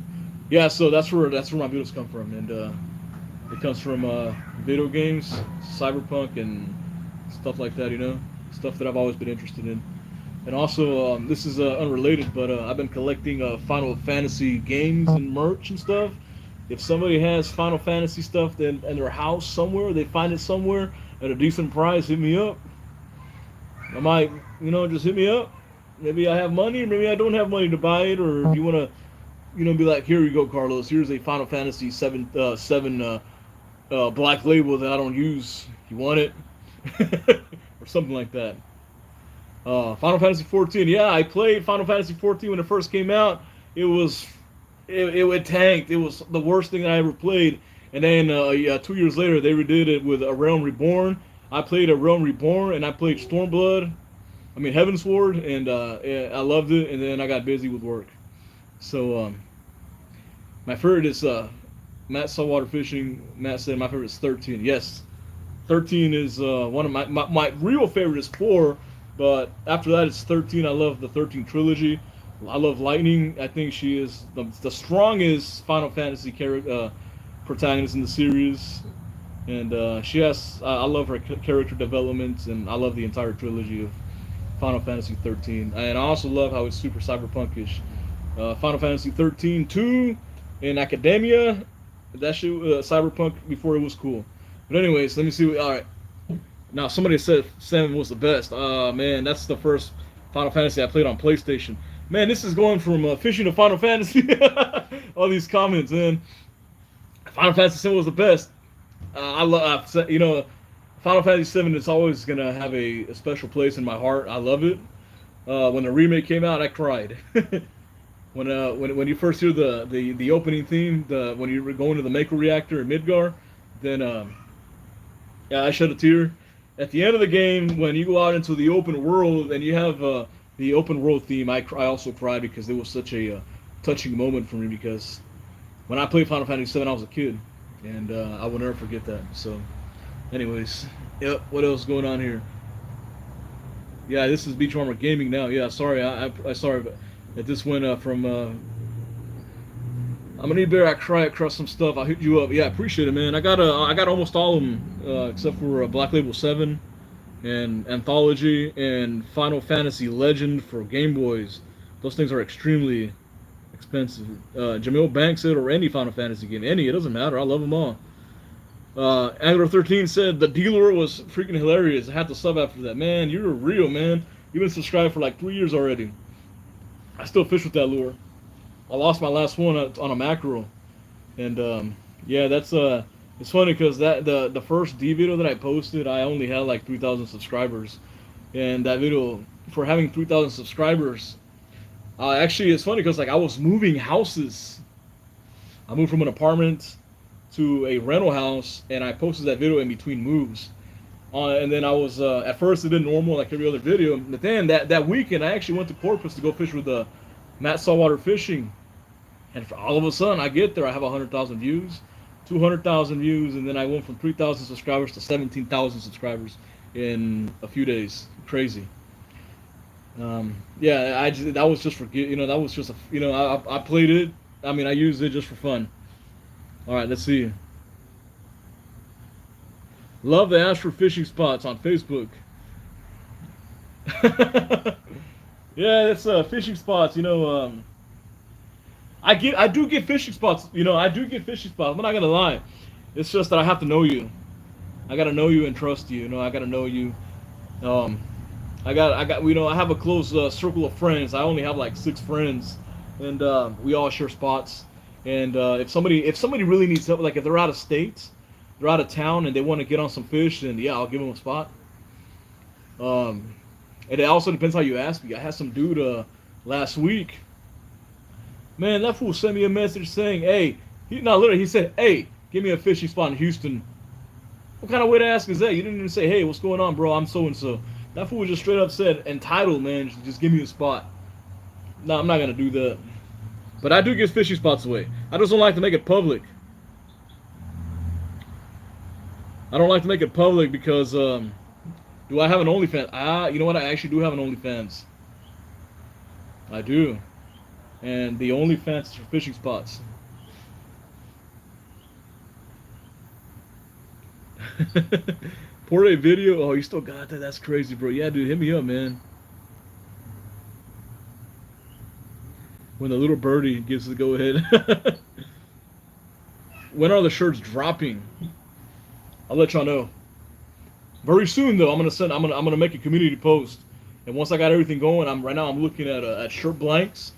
S1: yeah, so that's where my videos come from, and it comes from video games, cyberpunk, and stuff like that. Stuff that I've always been interested in. And also, this is unrelated, but I've been collecting Final Fantasy games and merch and stuff. If somebody has Final Fantasy stuff in their house somewhere, they find it somewhere at a decent price, hit me up. I might, just hit me up. Maybe I have money, or maybe I don't have money to buy it, or if you want to, be like, here you go, Carlos. Here's a Final Fantasy 7 black label that I don't use. You want it? Or something like that. Final Fantasy 14. Yeah, I played Final Fantasy 14 when it first came out. It tanked. It was the worst thing I ever played. And then 2 years later, they redid it with A Realm Reborn. I played A Realm Reborn, and I played Stormblood. I mean Heavensward, and I loved it. And then I got busy with work. So my favorite is Matt Saltwater Fishing. Matt said my favorite is 13. Yes, 13 is one of my real favorite is 4. But after that, it's 13. I love the 13 trilogy. I love Lightning. I think she is the strongest Final Fantasy protagonist in the series. And she has, I love her character development, and I love the entire trilogy of Final Fantasy 13. And I also love how it's super cyberpunkish. Final Fantasy 13 2 in Academia, that shit, cyberpunk before it was cool. But anyways, let me see. All right. Now, somebody said 7 was the best. Man, that's the first Final Fantasy I played on PlayStation. Man, this is going from fishing to Final Fantasy. All these comments, man. Final Fantasy 7 was the best. I love, Final Fantasy 7 is always gonna have a special place in my heart. I love it. When the remake came out, I cried. when you first hear the opening theme, when you were going to the Mako reactor in Midgar, then yeah, I shed a tear. At the end of the game, when you go out into the open world and you have the open world theme, I also cried because it was such a touching moment for me. Because when I played Final Fantasy 7, I was a kid, and I will never forget that. So, anyways, yep. What else is going on here? Yeah, this is Beach Armor Gaming now. Yeah, sorry, I sorry that this went from. I'm gonna need better. I cry across some stuff. I'll hit you up. Yeah, I appreciate it, man. I got almost all of them except for Black Label 7 and Anthology and Final Fantasy Legend for Game Boys. Those things are extremely expensive. Jamil Banks said, or any Final Fantasy game, it doesn't matter. I love them all. Angler 13 said the dealer was freaking hilarious. I had to sub after that. Man, you're real, man. You've been subscribed for like 3 years already. I still fish with that lure. I lost my last one on a mackerel, and yeah, that's it's funny because the first D video that I posted, I only had like 3,000 subscribers, and that video, for having 3,000 subscribers, actually it's funny because like I was moving houses. I moved from an apartment to a rental house, and I posted that video in between moves. And then I was at first it did normal like every other video, but then that weekend I actually went to Corpus to go fish with Matt Saltwater Fishing, and all of a sudden I get there, I have 100,000 views, 200,000 views, and then I went from 3,000 subscribers to 17,000 subscribers in a few days. Crazy. Yeah, that was just for that was just I played it. I mean, I used it just for fun. All right, let's see. Love the ask for fishing spots on Facebook. Yeah, it's fishing spots. I do get fishing spots. I do get fishing spots. I'm not gonna lie. It's just that I have to know you. I gotta know you and trust you. I gotta know you. I got. I have a close circle of friends. I only have like 6 friends, and we all share spots. And if somebody really needs help, like if they're out of state, they're out of town, and they want to get on some fish, then yeah, I'll give them a spot. And it also depends how you ask me. I had some dude last week. Man, that fool sent me a message saying, "Hey," he said, "Hey, give me a fishing spot in Houston." What kind of way to ask is that? You didn't even say, "Hey, what's going on, bro? I'm so and so." That fool just straight up said, "Entitled, man. Just give me a spot." No, I'm not gonna do that. But I do give fishing spots away. I just don't like to make it public. I don't like to make it public because, do I have an OnlyFans? You know what? I actually do have an OnlyFans. I do. And the OnlyFans is for fishing spots. Pour a video? Oh, you still got that? That's crazy, bro. Yeah, dude, hit me up, man. When the little birdie gives the go ahead. When are the shirts dropping? I'll let y'all know. Very soon, though. I'm gonna make a community post, and once I got everything going, I'm looking at shirt blanks.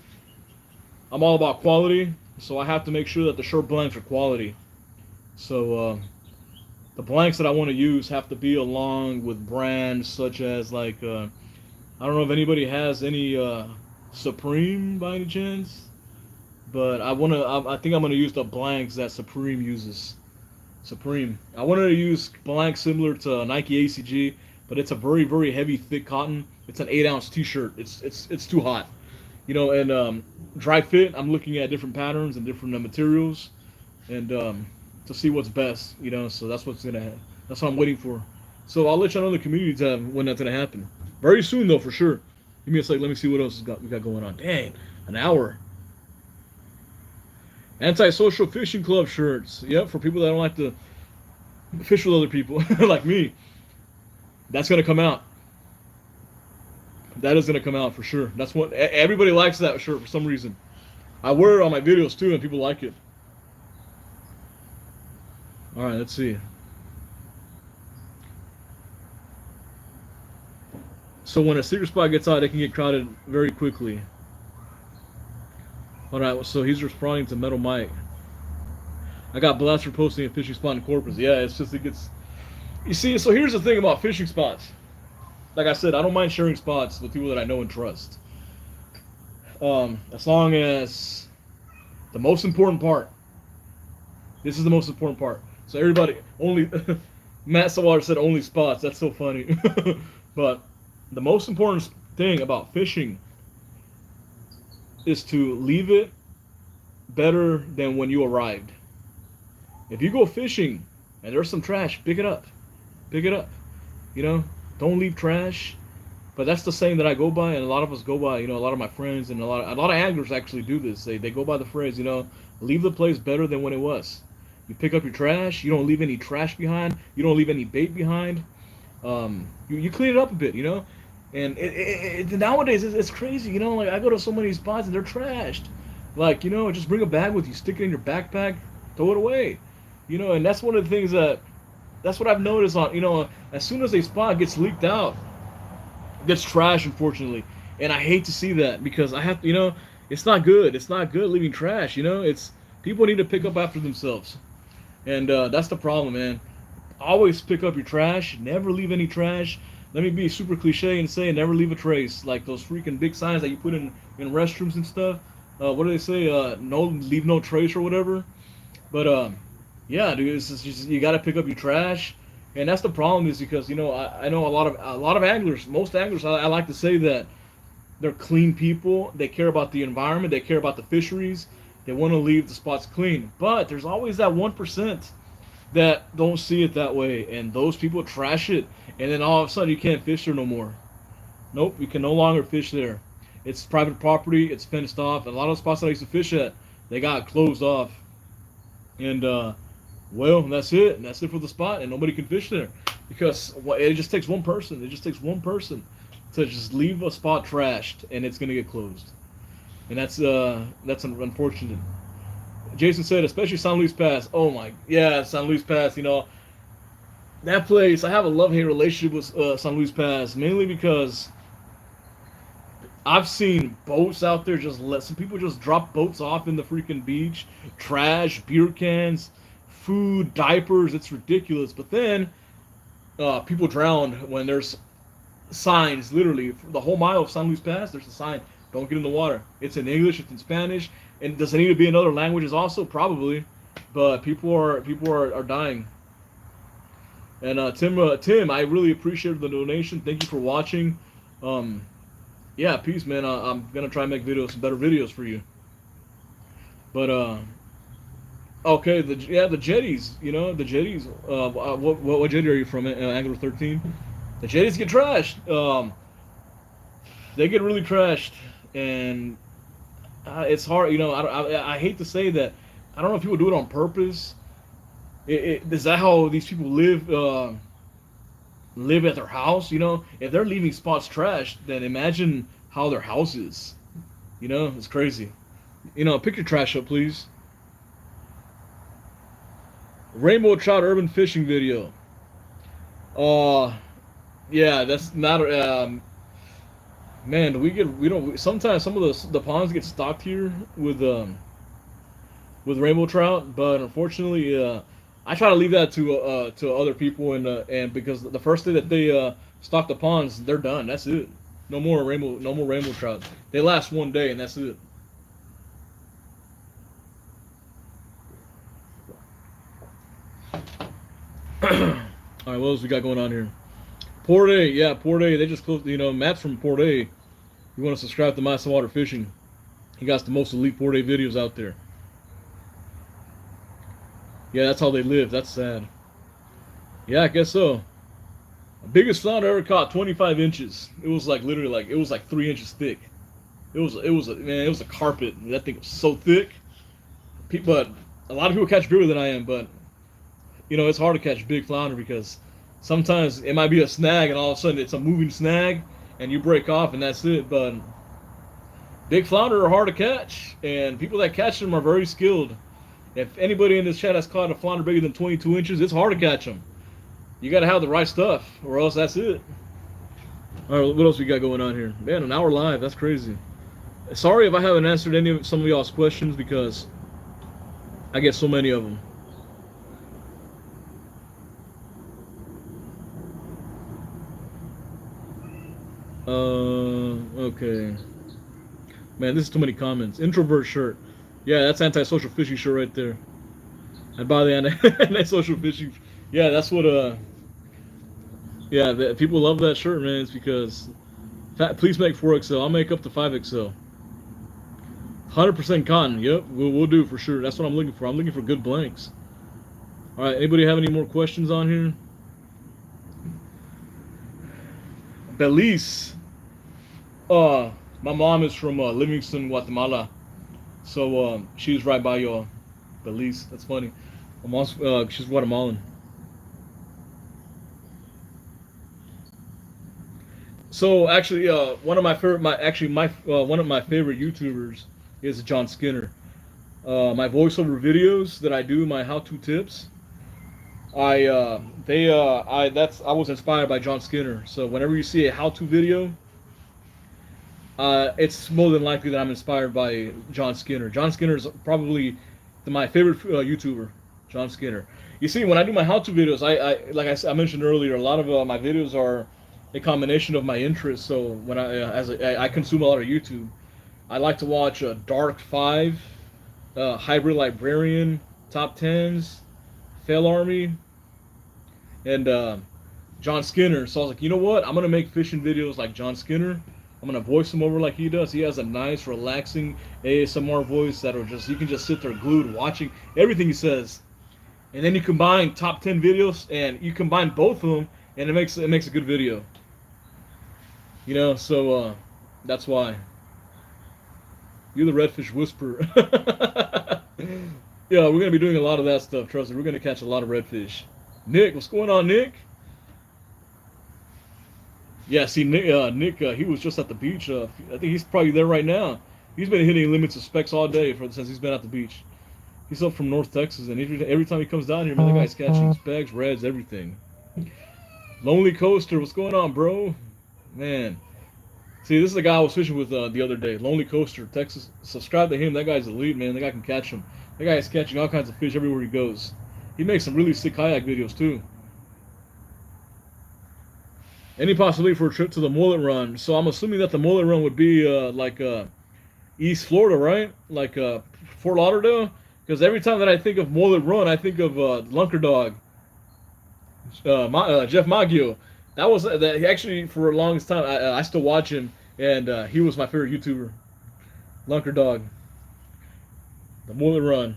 S1: I'm all about quality, so I have to make sure that the shirt blanks are quality. So the blanks that I want to use have to be along with brands such as like I don't know if anybody has any Supreme by any chance, but I think I'm gonna use the blanks that Supreme uses. Supreme. I wanted to use blanks similar to Nike ACG, but it's a very, very heavy, thick cotton. It's an 8-ounce T-shirt. It's too hot, And dry fit. I'm looking at different patterns and different materials, and to see what's best. So that's what I'm waiting for. So I'll let you know in the community tab when that's gonna happen. Very soon, though, for sure. Give me a sec. Let me see what else we got going on. Dang, an hour. Anti-social fishing club shirts. Yep, for people that don't like to fish with other people, like me. That's gonna come out. That is gonna come out for sure. That's what everybody likes, that shirt for some reason. I wear it on my videos too, and people like it. All right, let's see. So when a secret spot gets out, it can get crowded very quickly. Alright, so he's responding to Metal Mike. I got blasted for posting a fishing spot in Corpus. Yeah, it's just, it gets... You see, so here's the thing about fishing spots. Like I said, I don't mind sharing spots with people that I know and trust. As long as... The most important part. This is the most important part. So everybody, only... Matt Saltwater said only spots. That's so funny. But the most important thing about fishing is to leave it better than when you arrived. If you go fishing and there's some trash, pick it up. Pick it up. Don't leave trash. But that's the saying that I go by, and a lot of us go by. A lot of my friends and a lot of anglers actually do this. They go by the phrase, leave the place better than when it was. You pick up your trash. You don't leave any trash behind. You don't leave any bait behind. You clean it up a bit, And nowadays it's crazy, Like I go to so many spots and they're trashed. Like, just bring a bag with you, stick it in your backpack, throw it away. And that's one of the things that's what I've noticed on, as soon as a spot gets leaked out, it gets trashed, unfortunately. And I hate to see that because I have to, it's not good. It's not good leaving trash, It's people need to pick up after themselves. And that's the problem, man. Always pick up your trash. Never leave any trash. Let me be super cliche and say never leave a trace. Like those freaking big signs that you put in restrooms and stuff. What do they say? No, leave no trace or whatever. But yeah, dude, it's just, you got to pick up your trash. And that's the problem is because I know a lot of anglers, most anglers, I like to say that they're clean people. They care about the environment. They care about the fisheries. They want to leave the spots clean. But there's always that 1% that don't see it that way, and those people trash it, and then all of a sudden you can't fish there no more. Nope, you can no longer fish there. It's private property. It's fenced off. And a lot of the spots that I used to fish at, they got closed off, and well, that's it. And that's it for the spot, and nobody can fish there because it just takes one person. It just takes one person to just leave a spot trashed, and it's gonna get closed, and that's unfortunate. Jason said, especially San Luis Pass. Oh my, yeah, San Luis Pass. That place. I have a love-hate relationship with San Luis Pass, mainly because I've seen boats out there just let some people just drop boats off in the freaking beach, trash, beer cans, food, diapers. It's ridiculous. But then people drown when there's signs. Literally, for the whole mile of San Luis Pass, there's a sign: "Don't get in the water." It's in English. It's in Spanish. And does it need to be in other languages also? Probably. But people are dying. And Tim, I really appreciate the donation. Thank you for watching. Yeah, peace, man. I'm gonna try and make some better videos for you. But okay, the jetties. The jetties. What jetty are you from? Angler 13. The jetties get trashed. They get really trashed, and it's hard. I hate to say that. I don't know if people do it on purpose. Is that how these people live at their house? If they're leaving spots trashed, then imagine how their house is. It's crazy. Pick your trash up, please. Rainbow trout urban fishing video. Yeah, that's not. Man, we don't. Sometimes some of the ponds get stocked here with rainbow trout, but unfortunately, I try to leave that to other people, and because the first day that they stock the ponds, they're done. That's it. No more rainbow trout. They last one day, and that's it. All right, what else we got going on here? Port A, yeah, Port A. They just closed. Matt's from Port A. You want to subscribe to My Water Fishing? He got the most elite Port A videos out there. Yeah, that's how they live. That's sad. Yeah, I guess so. Biggest flounder I ever caught, 25 inches. It was literally it was 3 inches thick. It was a carpet. That thing was so thick. But a lot of people catch bigger than I am, but it's hard to catch big flounder because sometimes it might be a snag and all of a sudden it's a moving snag and you break off and that's it. But big flounder are hard to catch, and people that catch them are very skilled. If anybody in this chat has caught a flounder bigger than 22 inches, it's hard to catch them. You got to have the right stuff, or else that's it. All right, what else we got going on here? Man, an hour live. That's crazy. Sorry if I haven't answered some of y'all's questions because I get so many of them. Okay. Man, this is too many comments. Introvert shirt. Yeah, that's antisocial fishing shirt right there. I'd buy the antisocial fishing. Yeah, that's what. Yeah, people love that shirt, man. It's because. Please make 4XL. I'll make up to 5XL. 100% cotton. Yep, we'll do for sure. That's what I'm looking for. I'm looking for good blanks. All right. Anybody have any more questions on here? Belize. My mom is from Livingston, Guatemala. So she's right by y'all. Belize. That's funny. My mom's she's Guatemalan. So actually, one of my favorite YouTubers is John Skinner. My voiceover videos that I do, my how-to tips, I was inspired by John Skinner. So whenever you see a how-to video, it's more than likely that I'm inspired by John Skinner. John Skinner is probably my favorite YouTuber, John Skinner. You see, when I do my how-to videos, I mentioned earlier, a lot of my videos are a combination of my interests. So when I consume a lot of YouTube, I like to watch Dark 5, Hybrid Librarian, Top 10s, Fail Army, and John Skinner. So I was like, you know what? I'm gonna make fishing videos like John Skinner. I'm gonna voice him over like he does. He has a nice, relaxing ASMR voice that are just you can just sit there glued watching everything he says. And then you combine top 10 videos, and you combine both of them, and it makes a good video. You know, so that's why you're the redfish whisperer. Yeah, we're gonna be doing a lot of that stuff. Trust me, we're gonna catch a lot of redfish. Nick, what's going on, Nick? Yeah, see, Nick, he was just at the beach. I think he's probably there right now. He's been hitting limits of specs all day since he's been at the beach. He's up from North Texas, and every time he comes down here, man, that guy's catching specs, reds, everything. Lonely Coaster, what's going on, bro? Man, see, this is the guy I was fishing with the other day. Lonely Coaster, Texas. Subscribe to him. That guy's elite, man. That guy can catch them. That guy is catching all kinds of fish everywhere he goes. He makes some really sick kayak videos too. Any possibility for a trip to the Mullet Run? So I'm assuming that the Mullet Run would be like East Florida, right? Like Fort Lauderdale. Because every time that I think of Mullet Run, I think of Lunker Dog, Jeff Maggio. That was that. Actually, for the longest time, I still watch him, and he was my favorite YouTuber. Lunker Dog, the Mullet Run.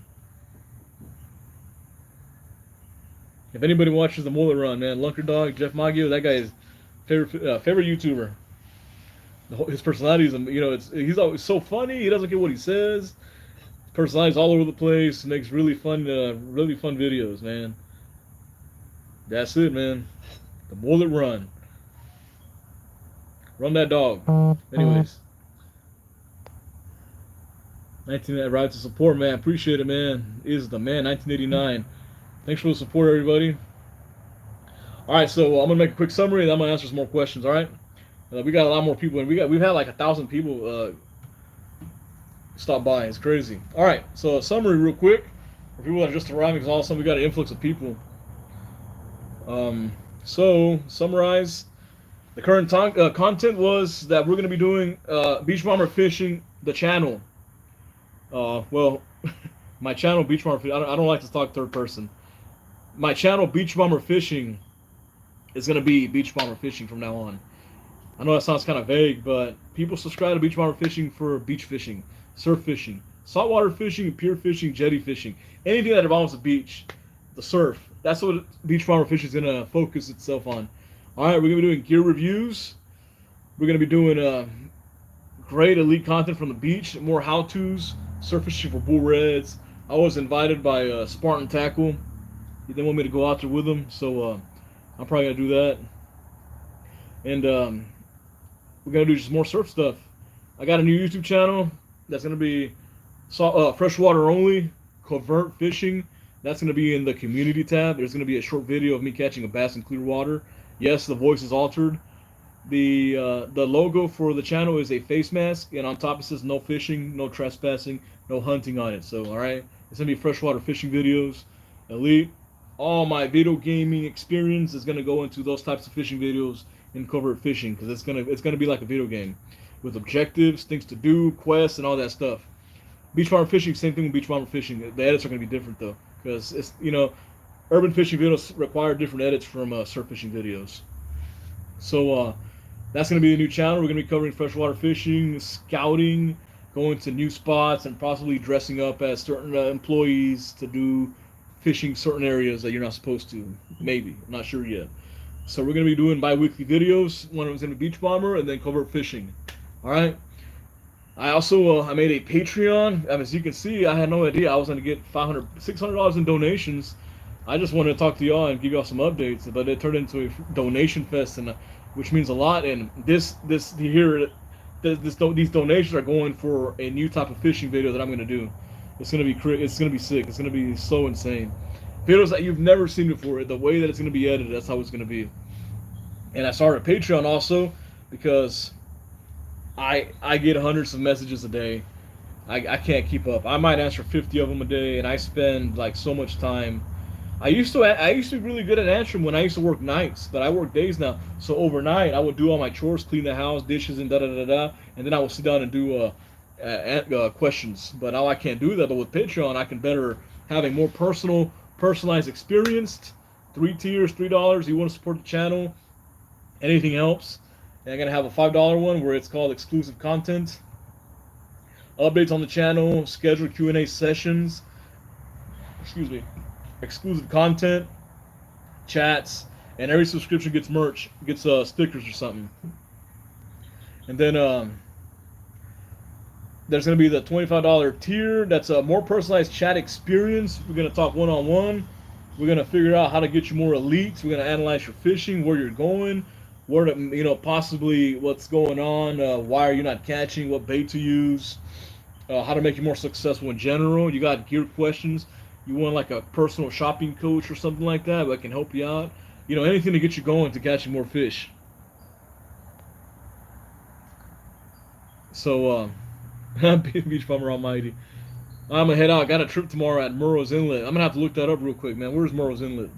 S1: If anybody watches the Mullet Run, man, Lunker Dog, Jeff Maggio, that guy is favorite YouTuber. His personality is, he's always so funny. He doesn't care what he says. His personality is all over the place. Makes really fun videos, man. That's it, man. The Mullet Run. Run that dog. Anyways. 19 Ride to Support, man. Appreciate it, man. Is the man. 1989. Thanks for the support, everybody. All right, so I'm gonna make a quick summary, and I'm gonna answer some more questions. All right. We got a lot more people, and we've had like 1,000 people stop by. It's crazy. All right, so a summary real quick for people that are just arriving, because all of a sudden we got an influx of people. So summarize. The current content was that we're going to be doing Beach Bomber Fishing, the channel. Well, my channel, Beach Bomber Fishing, I don't like to talk third person. My channel, Beach Bomber Fishing, is going to be Beach Bomber Fishing from now on. I know that sounds kind of vague, but people subscribe to Beach Bomber Fishing for beach fishing, surf fishing, saltwater fishing, pier fishing, jetty fishing, anything that involves the beach, the surf. That's what Beach Bomber Fishing is going to focus itself on. All right, we're going to be doing gear reviews. We're going to be doing great elite content from the beach, more how-tos, surf fishing for bull reds. I was invited by Spartan Tackle. He didn't want me to go out there with him, so I'm probably going to do that. And we're going to do just more surf stuff. I got a new YouTube channel that's going to be freshwater only, Covert Fishing. That's going to be in the community tab. There's going to be a short video of me catching a bass in clear water. Yes, the voice is altered. The logo for the channel is a face mask, and on top it says no fishing, no trespassing, no hunting on it. So, all right, it's going to be freshwater fishing videos, elite. All my video gaming experience is going to go into those types of fishing videos in Covert Fishing, because it's gonna be like a video game with objectives, things to do, quests, and all that stuff. Beach Bomber Fishing, same thing with Beach Bomber Fishing. The edits are going to be different though, because it's urban fishing videos require different edits from surf fishing videos. So that's going to be a new channel. We're going to be covering freshwater fishing, scouting, going to new spots, and possibly dressing up as certain employees to do fishing certain areas that you're not supposed to. Maybe, I'm not sure yet. So we're going to be doing bi-weekly videos. One of them's going to be Beach Bomber, and then Covert Fishing. All right. I also I made a Patreon. As you can see, I had no idea I was going to get $600 in donations. I just wanted to talk to y'all and give y'all some updates, but it turned into a donation fest, and which means a lot. And these donations are going for a new type of fishing video that I'm going to do. It's going to be sick. It's going to be so insane. Videos that you've never seen before. The way that it's going to be edited, that's how it's going to be. And I started a Patreon also because I get hundreds of messages a day. I can't keep up. I might answer 50 of them a day, and I spend like so much time. I used to be really good at answering when I used to work nights, but I work days now. So overnight, I would do all my chores, clean the house, dishes, and and then I would sit down and do questions. But now I can't do that. But with Patreon, I can better have a more personalized experience 3 tiers, $3. You want to support the channel, anything helps. And I'm gonna have a $5 one where it's called exclusive content, updates on the channel, scheduled Q&A sessions. Excuse me, exclusive content, chats, and every subscription gets merch, gets stickers or something. And then there's going to be the $25 tier. That's a more personalized chat experience. We're going to talk one-on-one. We're going to figure out how to get you more elites. We're going to analyze your fishing, where you're going, where to, possibly what's going on, why are you not catching, what bait to use, how to make you more successful in general. You got gear questions. You want like a personal shopping coach or something like that can help you out. Anything to get you going to catching more fish. So, Beach Bummer Almighty. I'm gonna head out. Got a trip tomorrow at Murrow's Inlet. I'm gonna have to look that up real quick, man. Where's Murrow's Inlet?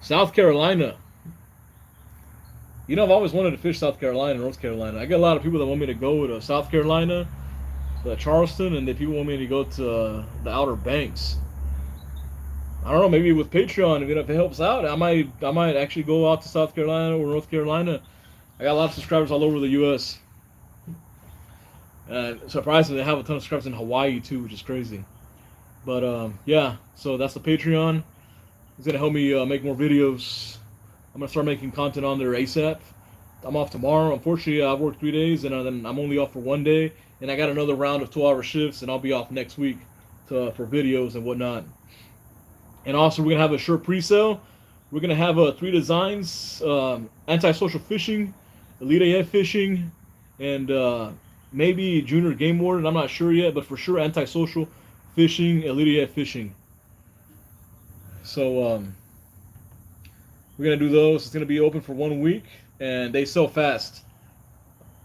S1: South Carolina. I've always wanted to fish South Carolina, North Carolina. I get a lot of people that want me to go to South Carolina, to Charleston, and then people want me to go to the Outer Banks. I don't know, maybe with Patreon, if it helps out, I might actually go out to South Carolina or North Carolina. I got a lot of subscribers all over the U.S. Surprisingly, I have a ton of subscribers in Hawaii too, which is crazy. But yeah, so that's the Patreon. It's gonna help me make more videos. I'm gonna start making content on there ASAP. I'm off tomorrow. Unfortunately, I've worked 3 days, and then I'm only off for 1 day. And I got another round of 2-hour shifts, and I'll be off next week for videos and whatnot. And also, we're gonna have a shirt pre-sale. We're gonna have 3 designs: antisocial fishing, elite AF fishing, and maybe junior game warden. I'm not sure yet, but for sure antisocial fishing, elite AF fishing. So we're gonna do those. It's gonna be open for 1 week, and they sell fast.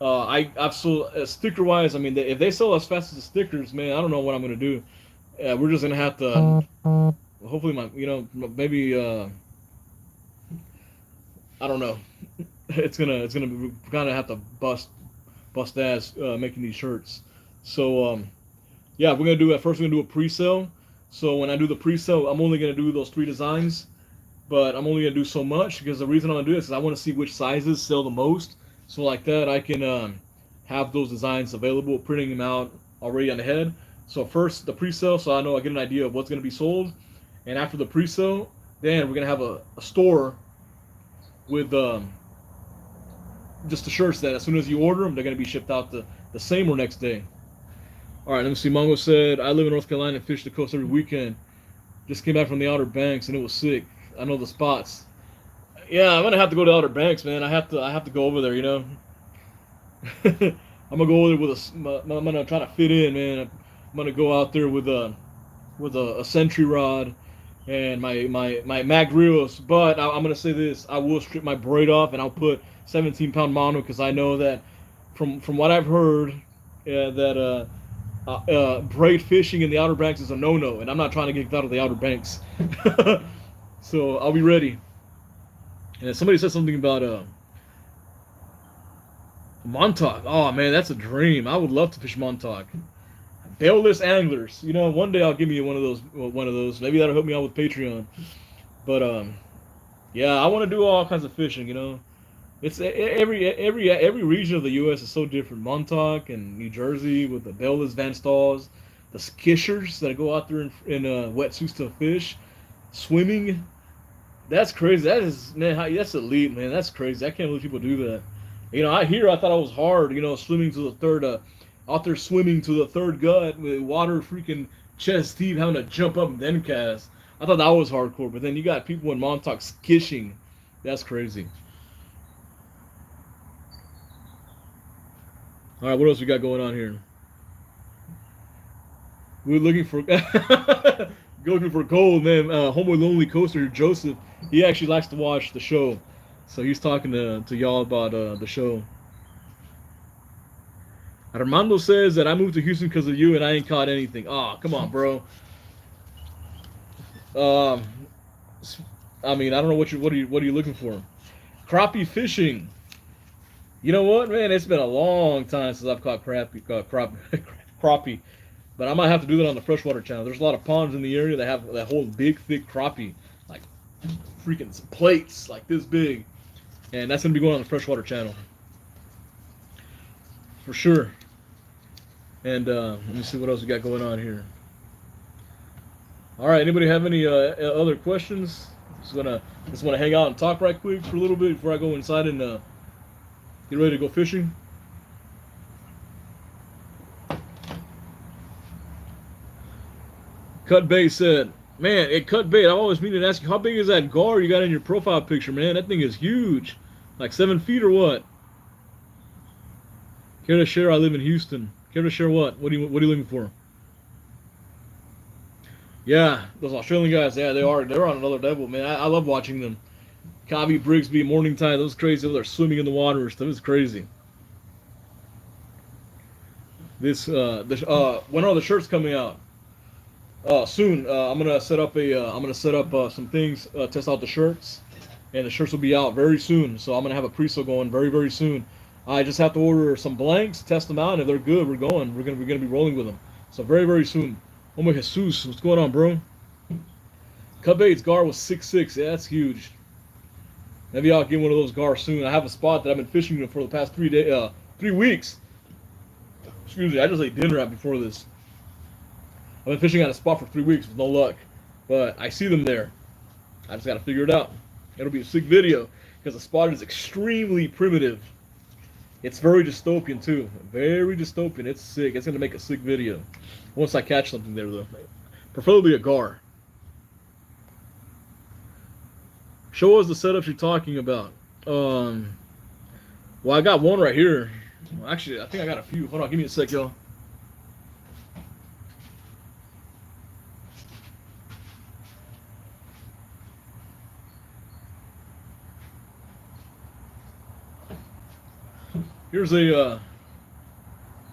S1: I've sold sticker wise. I mean, if they sell as fast as the stickers, man, I don't know what I'm gonna do. We're just gonna have to. Hopefully, maybe I don't know. It's gonna kind of have to bust ass making these shirts. So yeah, we're gonna do at first. We're gonna do a pre-sale. So when I do the pre-sale, I'm only gonna do those 3 designs, but I'm only gonna do so much because the reason I'm gonna do this is I want to see which sizes sell the most. So like that, I can have those designs available, printing them out already on the head. So first the pre-sale, so I know I get an idea of what's gonna be sold, and after the pre-sale, then we're gonna have a store with just the shirts that as soon as you order them, they're gonna be shipped out the same or next day. All right, let me see. Mongo said, I live in North Carolina and fish the coast every weekend. Just came back from the Outer Banks and it was sick. I know the spots. Yeah, I'm gonna have to go to Outer Banks, man. I have to go over there, I'm gonna go over there I'm gonna try to fit in, man. I'm gonna go out there with a Sentry rod and my Mag Reels. But I'm gonna say this: I will strip my braid off and I'll put 17-pound mono because I know that from what I've heard that braid fishing in the Outer Banks is a no-no, and I'm not trying to get out of the Outer Banks. So I'll be ready. And somebody said something about Montauk. Oh man, that's a dream. I would love to fish Montauk. Bailless anglers. One day I'll give you one of those. Maybe that'll help me out with Patreon. But yeah, I want to do all kinds of fishing. It's every region of the U.S. is so different. Montauk and New Jersey with the bailless Van Stalls, the skishers that go out there in wetsuits to fish, swimming. That's crazy. That is, man. That's elite, man. That's crazy. I can't believe people do that. I thought it was hard. Swimming to the third, out there swimming to the third gut with water freaking chest deep, having to jump up and then cast. I thought that was hardcore. But then you got people in Montauk skishing. That's crazy. All right, what else we got going on here? We're looking for gold, man. Homeboy Lonely Coaster Joseph, he actually likes to watch the show, so he's talking to y'all about the show. Armando says that I moved to Houston because of you and I ain't caught anything. Oh, come on, bro. I mean, I don't know what are you looking for? Crappie fishing. You know what, man? It's been a long time since I've caught crappie. But But I might have to do that on the freshwater channel. There's a lot of ponds in the area that have that whole big, thick crappie, like freaking plates like this big, and that's gonna be going on the freshwater channel for sure. And let me see what else we got going on here. All right, anybody have any other questions? Just wanna hang out and talk right quick for a little bit before I go inside and get ready to go fishing. Cut Bait said, "Man, it Cut Bait. I always mean to ask you, how big is that gar you got in your profile picture, man? That thing is huge, like 7 feet or what? Care to share? I live in Houston. Care to share what? What are you looking for?" Yeah, those Australian guys, yeah, they're on another level, man. I love watching them. Cobby, Brigsby, Morning Tide, those crazy. They're swimming in the water and stuff. It's crazy. When are the shirts coming out? Soon. I'm gonna set up some things, test out the shirts, and the shirts will be out very soon. So I'm gonna have a pre-sale going very, very soon. I just have to order some blanks, test them out, and if they're good, we're going. We're gonna be rolling with them. So very, very soon. Oh my Jesus, what's going on, bro? Cut Bait's gar was 6'6". Yeah, that's huge. Maybe I'll get one of those gars soon. I have a spot that I've been fishing for the past 3 weeks. Excuse me, I just ate dinner out before this. I've been fishing at a spot for 3 weeks with no luck, but I see them there. I just got to figure it out. It'll be a sick video because the spot is extremely primitive. It's very dystopian too. Very dystopian. It's sick. It's gonna make a sick video once I catch something there though. Preferably a gar. Show us the setups you're talking about. Well, I got one right here. Well, actually, I think I got a few. Hold on, give me a sec, y'all. Here's a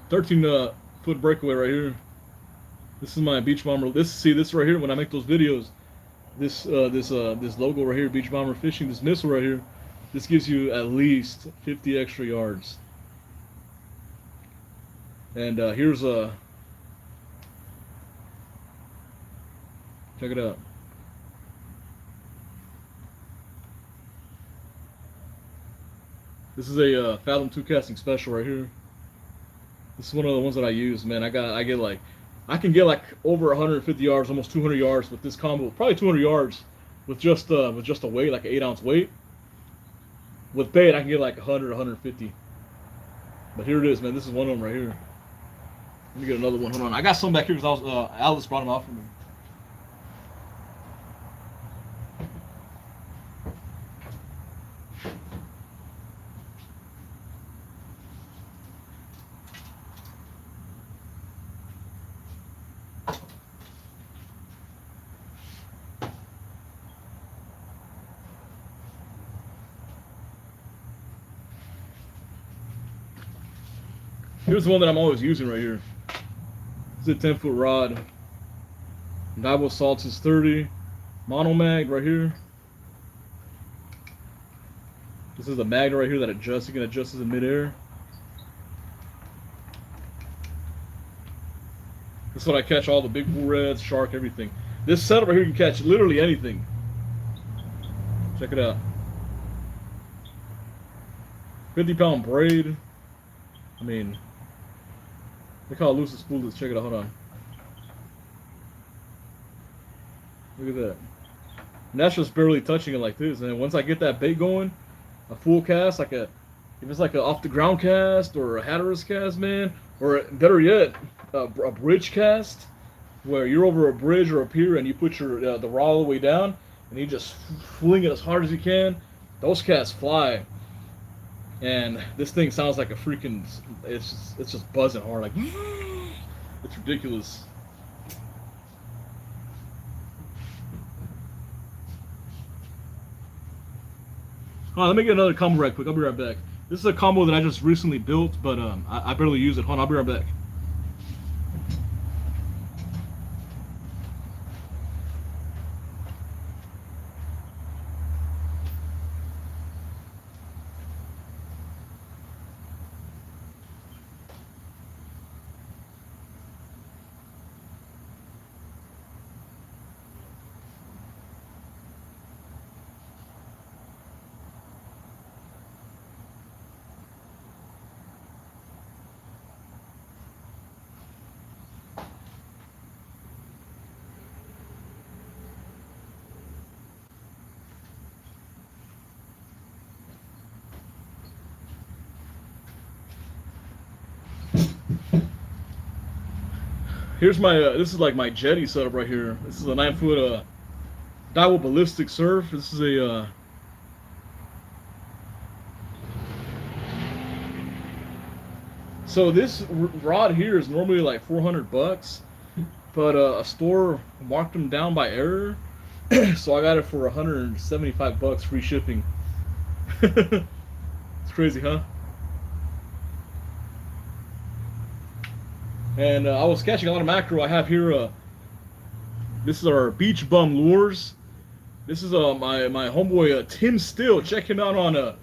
S1: 13-foot breakaway right here. This is my beach bomber. This right here. When I make those videos, this logo right here, beach bomber fishing. This missile right here. This gives you at least 50 extra yards. And here's a. Check it out. This is a Fathom 2 casting special right here. This is one of the ones that I use, man. I can get like over 150 yards, almost 200 yards with this combo. Probably 200 yards with just a weight, like an 8-ounce weight. With bait, I can get like 100, 150. But here it is, man. This is one of them right here. Let me get another one. Hold on. I got some back here because Alice brought them out for me. Here's the one that I'm always using right here. This is a 10-foot rod. Dive Salts is 30. Monomag right here. This is the magnet right here that adjusts. You can adjust this in midair. This is what I catch all the big bull reds, shark, everything. This setup right here can catch literally anything. Check it out. 50-pound braid. I mean, look how loose the spool is. Check it out. Hold on. Look at that. And that's just barely touching it like this. And once I get that bait going, a full cast, if it's like a off the ground cast or a Hatteras cast, man, or better yet, a bridge cast, where you're over a bridge or a pier and you put your the rod all the way down and you just fling it as hard as you can. Those casts fly. And this thing sounds like a freaking, it's just buzzing hard, like, it's ridiculous. Hold on, let me get another combo right quick. I'll be right back. This is a combo that I just recently built, but I barely use it. Hold on, I'll be right back. Here's my this is like my jetty setup right here. This is a 9 foot Daiwa ballistic surf. This is a so this rod here is normally like $400, but a store marked them down by error, so I got it for $175 free shipping. It's crazy, huh? And I was catching a lot of mackerel. I have here. This is our beach bum lures. This is my homeboy Tim Still. Check him out on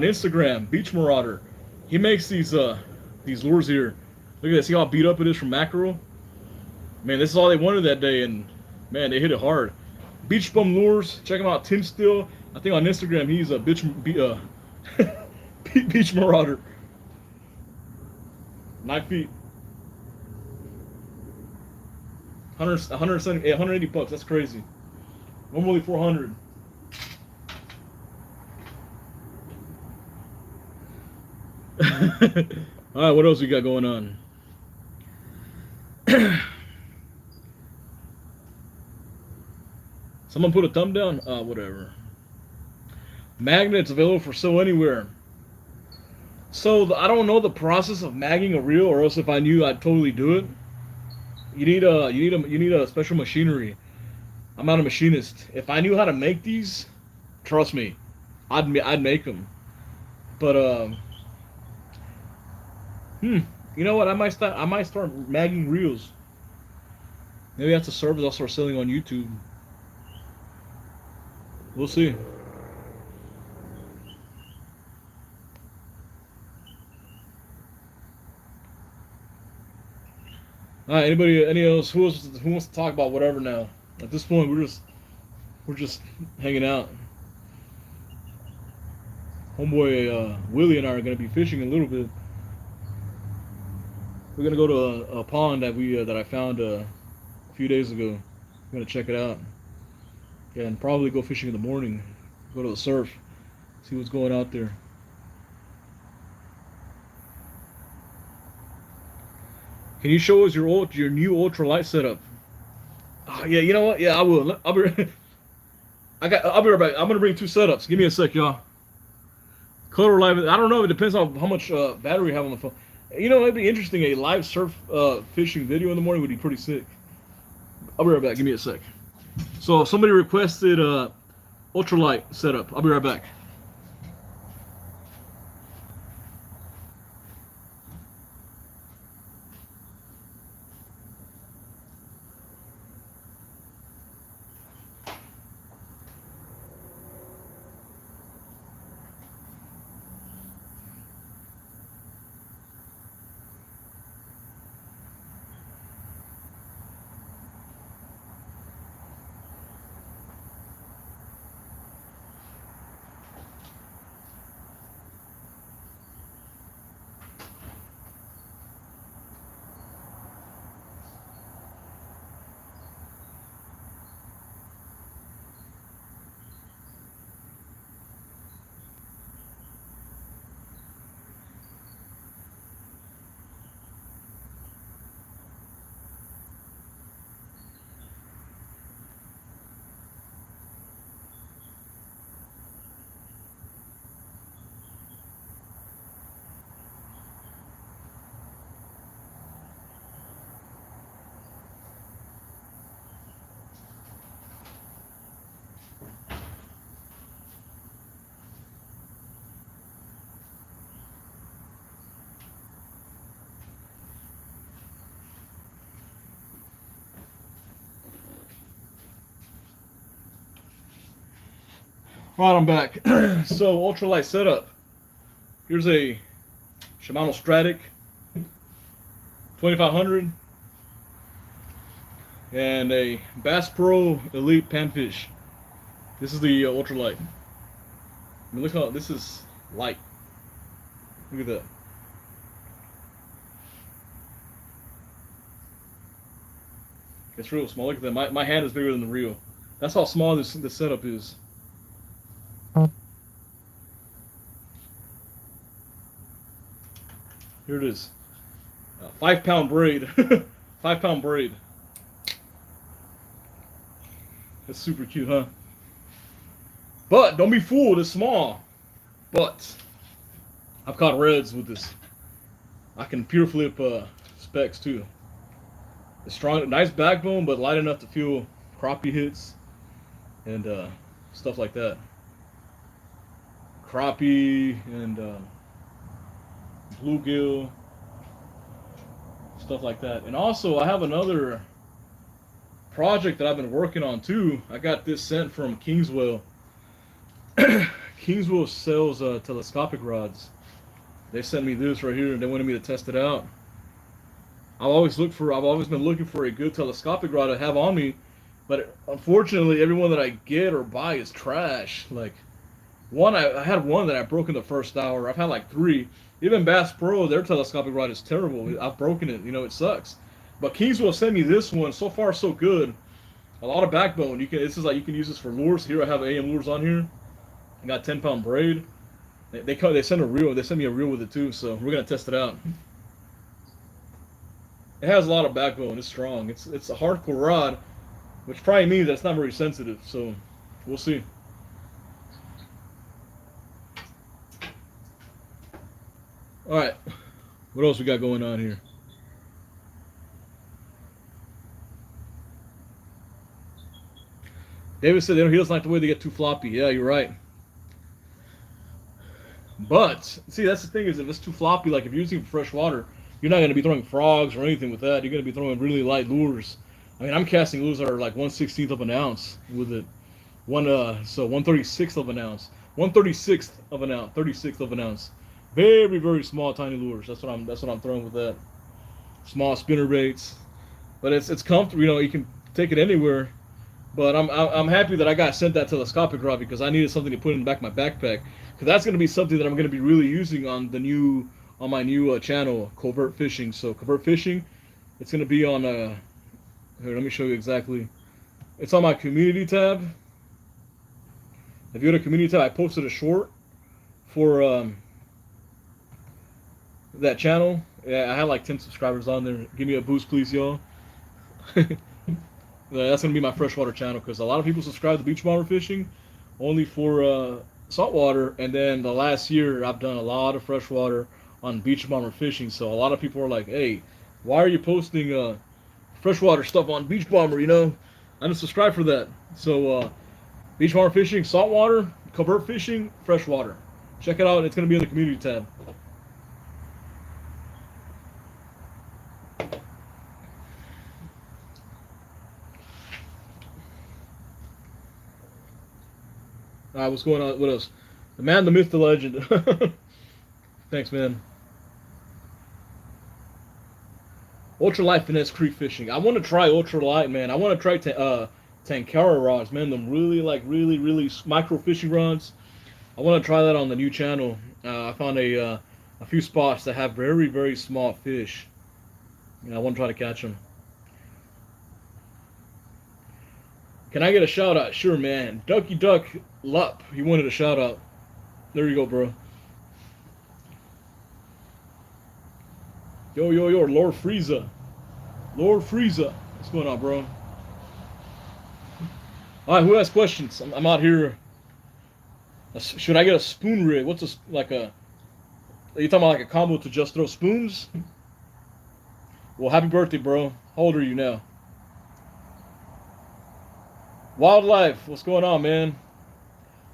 S1: Instagram, Beach Marauder. He makes these lures here. Look at this. See how beat up it is from mackerel? Man, this is all they wanted that day, and man, they hit it hard. Beach bum lures. Check him out, Tim Still. I think on Instagram he's a beach marauder. 9 feet. 170, $180. That's crazy. Normally 400. All right, what else we got going on? Someone put a thumb down? Whatever. Magnets available for sale anywhere. So I don't know the process of magging a reel, or else if I knew, I'd totally do it. You need a special machinery. I'm not a machinist. If I knew how to make these, trust me, I'd make them. But you know what? I might start magging reels. Maybe that's a service I'll start selling on YouTube. We'll see. All right, any else? Who wants to talk about whatever now? At this point, we're just hanging out. Homeboy Willie and I are gonna be fishing a little bit. We're gonna go to a pond that I found a few days ago. We're gonna check it out. Yeah, and probably go fishing in the morning. Go to the surf, see what's going out there. Can you show us your new ultralight setup? Oh, yeah, you know what? Yeah, I will. I'll be right back. I'm gonna bring two setups. Give me a sec, y'all. Color live. I don't know. It depends on how much battery you have on the phone. You know, it'd be interesting. A live surf fishing video in the morning would be pretty sick. I'll be right back. Give me a sec. So somebody requested ultralight setup. I'll be right back. Right, I'm back. So, ultralight setup. Here's a Shimano Stratic 2500 and a Bass Pro Elite Panfish. This is the ultralight. I mean, look how this is light. Look at that. It's real small. Look at that. My hand is bigger than the reel. That's how small this setup is. Here it is. 5-pound braid. 5 pound braid. That's super cute, huh? But don't be fooled, it's small. But I've caught reds with this. I can pure flip specs too. It's strong, nice backbone, but light enough to feel crappie hits and stuff like that. Crappie and bluegill, stuff like that. And also, I have another project that I've been working on too. I got this sent from Kingswell. Kingswell sells telescopic rods. They sent me this right here, and they wanted me to test it out. I've always been looking for a good telescopic rod to have on me, but unfortunately, every one that I get or buy is trash. Like I had one that I broke in the first hour. I've had like 3. Even Bass Pro, their telescopic rod is terrible. I've broken it. It sucks. But Kingswell sent me this one. So far, so good. A lot of backbone. This is like you can use this for lures. Here I have AM lures on here. I got 10-pound braid. They sent a reel. They sent me a reel with it too. So we're gonna test it out. It has a lot of backbone. It's strong. It's a hardcore rod, which probably means that it's not very sensitive. So we'll see. All right. What else we got going on here? David said he doesn't like the way they get too floppy. Yeah, you're right. But see, that's the thing is, if it's too floppy, like if you're using fresh water, you're not going to be throwing frogs or anything with that. You're going to be throwing really light lures. I mean, I'm casting lures that are like 1/16 of an ounce with it. 1/36 of an ounce. 1/36 of an ounce. 36th of an ounce. Very, very small, tiny lures. That's what I'm throwing with that. Small spinner baits. But it's comfortable. You can take it anywhere. But I'm happy that I got sent that telescopic rod because I needed something to put in the back of my backpack. Because that's going to be something that I'm going to be really using on my new channel, Covert Fishing. So Covert Fishing, it's going to be on here. Let me show you exactly. It's on my community tab. If you go to community tab, I posted a short for that channel. Yeah, I had like 10 subscribers on there. Give me a boost, please, y'all. That's going to be my freshwater channel because a lot of people subscribe to beach bomber fishing only for saltwater. And then the last year, I've done a lot of freshwater on beach bomber fishing. So a lot of people are like, hey, why are you posting freshwater stuff on beach bomber? I didn't subscribe for that. So beach bomber fishing, saltwater, covert fishing, freshwater. Check it out. It's going to be in the community tab. All right, what's going on? What else? The man, the myth, the legend. Thanks, man. Ultralight finesse creek fishing. I want to try ultralight, man. I want to try Tankara rods, man. Them really micro fishing rods. I want to try that on the new channel. I found a few spots that have very, very small fish. I want to try to catch them. Can I get a shout out? Sure, man. Ducky Duck Lup. He wanted a shout out. There you go, bro. Yo, Lord Frieza. Lord Frieza. What's going on, bro? All right, who has questions? I'm out here. Should I get a spoon rig? What's are you talking about like a combo to just throw spoons? Well, happy birthday, bro. How old are you now? Wildlife, what's going on, man?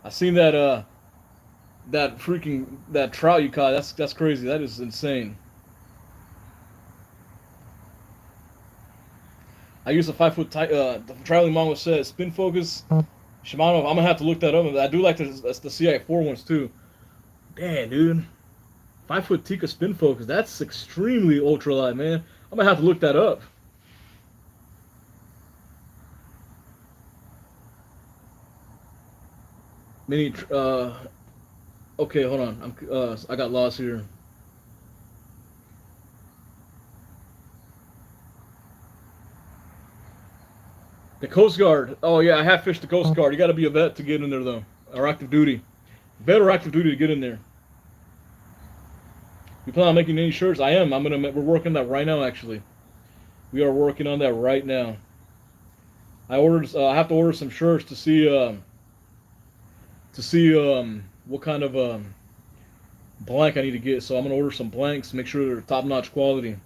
S1: I seen that that trout you caught. That's crazy. That is insane. I use a 5-foot the traveling manga says spin focus Shimano. I'm gonna have to look that up. I do like the CI4 ones too. Damn, dude. 5-foot Tika spin focus. That's extremely ultralight, man. I'm gonna have to look that up. Mini, okay, hold on. I got lost here. The Coast Guard. Oh yeah, I have fished the Coast Guard. You got to be a vet to get in there though, or active duty. Vet or active duty to get in there. You plan on making any shirts? I am. We're working that right now actually. We are working on that right now. I have to order some shirts to see what kind of blank I need to get. So I'm gonna order some blanks. Make sure they're top notch quality.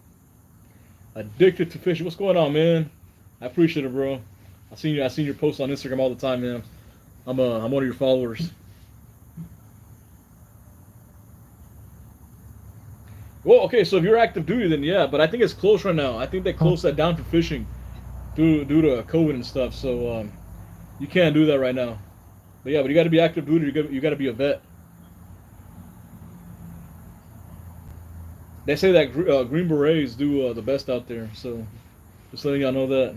S1: Addicted to fishing. What's going on, man? I appreciate it, bro. I seen your posts on Instagram all the time, man. I'm one of your followers. Well, okay, so if you're active duty, then yeah, but I think it's closed right now. I think they closed that down for fishing due to COVID and stuff. So you can't do that right now. But yeah, but you got to be active duty. You got to be a vet. They say that Green Berets do the best out there. So just letting y'all know that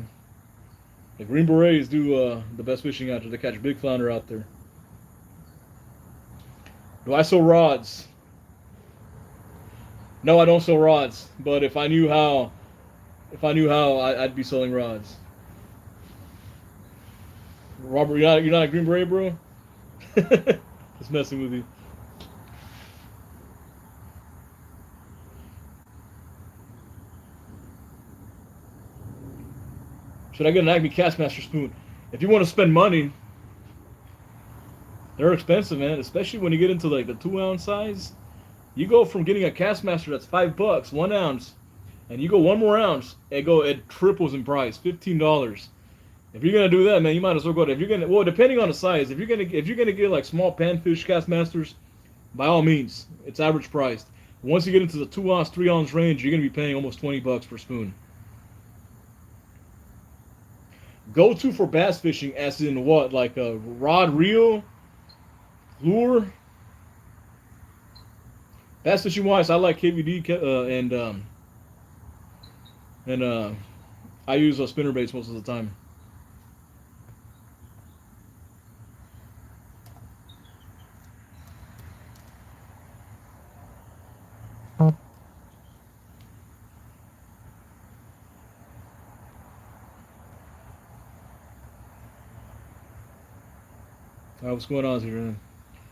S1: the Green Berets do the best fishing out there. They catch big flounder out there. Do I sell rods? No, I don't sell rods. But if I knew how, I'd be selling rods. Robert, you're not a Green Beret, bro. Just messing with you. Should I get an Acme Castmaster spoon? If you want to spend money, they're expensive, man. Especially when you get into like the 2-ounce size. You go from getting a Castmaster that's $5, 1 ounce, and you go 1 more ounce, it triples in price, $15. If you're gonna do that, man, you might as well go to. If you're gonna, well, depending on the size, if you're gonna get like small panfish Castmasters, by all means, it's average priced. Once you get into the 2-ounce, 3-ounce range, you're gonna be paying almost $20 per spoon. Go to for bass fishing, as in what, like a rod, reel, lure. Bass fishing wise, I like KVD and I use spinner baits most of the time. Alright, what's going on here, man?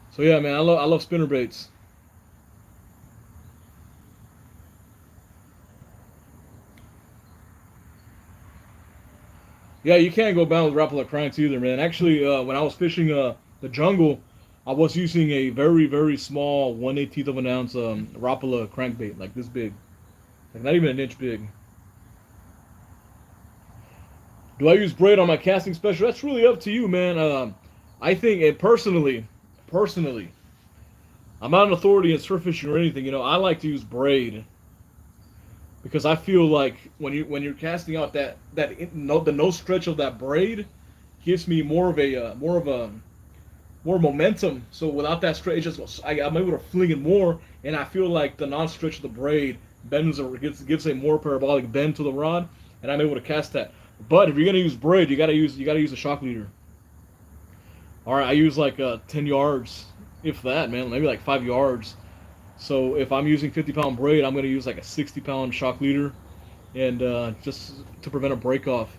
S1: So yeah, man, I love spinner baits. Yeah, you can't go bad with Rapala cranks either, man. Actually, when I was fishing the jungle, I was using a very, very small 1/18 of an ounce Rapala crankbait, like this big, like not even an inch big. Do I use braid on my casting special? That's really up to you, man. I think, and personally, I'm not an authority in surf fishing or anything. You know, I like to use braid because I feel like when you're casting out the no stretch of that braid gives me more momentum. So without that stretch, it just goes, I'm able to fling it more, and I feel like the non-stretch of the braid bends or gives a more parabolic bend to the rod, and I'm able to cast that. But if you're gonna use braid, you gotta use a shock leader. All right, I use like 10 yards, if that, man, maybe like 5 yards. So if I'm using 50-pound braid, I'm gonna use like a 60-pound shock leader, and just to prevent a break off.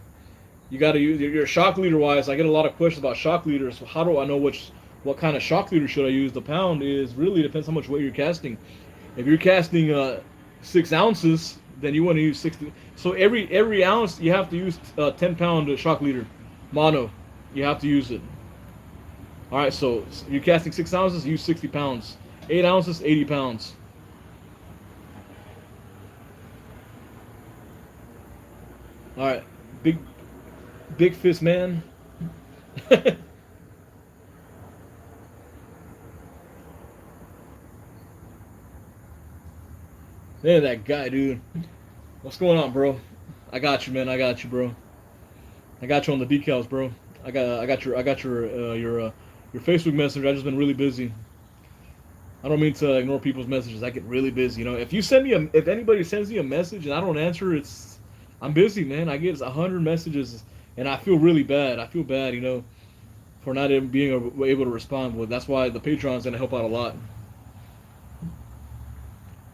S1: You gotta use your shock leader wise. I get a lot of questions about shock leaders. So how do I know what kind of shock leader should I use? The pound is really depends how much weight you're casting. If you're casting 6 ounces, then you want to use 60. So every ounce you have to use 10-pound shock leader, mono. You have to use it. All right, so you're casting 6 ounces, use 60 pounds. 8 ounces, 80 pounds. All right, big fist man. Man, that guy, dude. What's going on, bro? I got you, man. I got you, bro. I got you on the decals, bro. I got your Facebook messenger. I just been really busy. I don't mean to ignore people's messages. I get really busy. You know, if anybody sends me a message and I don't answer, I'm busy, man. I get 100 messages and I feel really bad. I feel bad, you know, for not even being able to respond. Well, that's why the Patreon is gonna help out a lot.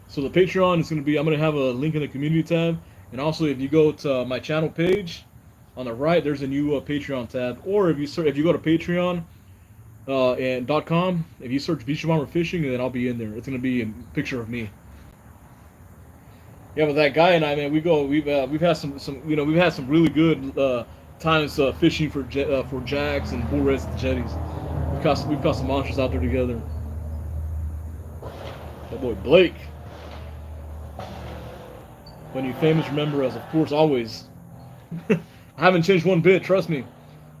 S1: So the Patreon is gonna be. I'm gonna have a link in the community tab, and also if you go to my channel page, on the right there's a new Patreon tab. Or if you go to Patreon. And .com, if you search Beach Bomber Fishing, then I'll be in there. It's gonna be a picture of me. Yeah, but that guy and I, man, we've had some we've had some really good times fishing for jacks and bull reds at the jetties. We've caught some monsters out there together. That boy Blake, when you famous remember us, of course, always. I haven't changed one bit. Trust me.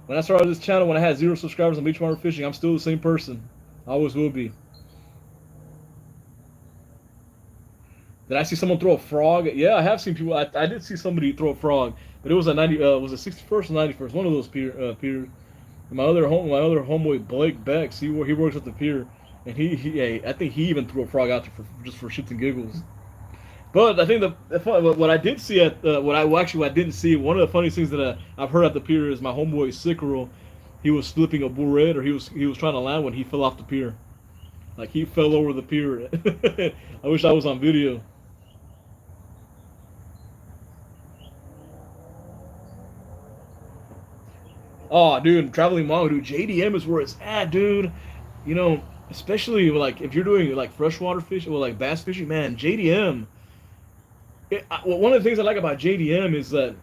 S1: When I started this channel, when I had 0 subscribers on Beachwater Fishing, I'm still the same person. I always will be. Did I see someone throw a frog? Yeah, I have seen people. I did see somebody throw a frog, but it was a 90. Was it 61st or 91st? One of those pier. And my other homeboy Blake Bex, he works at the pier, and I think he even threw a frog out there just for shits and giggles. But I think what I did see what I didn't see. One of the funniest things that I've heard at the pier is my homeboy Sickerel. He was flipping a bull red, or he was trying to land when he fell off the pier. Like he fell over the pier. I wish I was on video. Oh, dude, traveling manga, dude. JDM is where it's at, dude. You know, especially like if you're doing like freshwater fishing, well, like bass fishing, man. JDM. Well, one of the things I like about JDM is that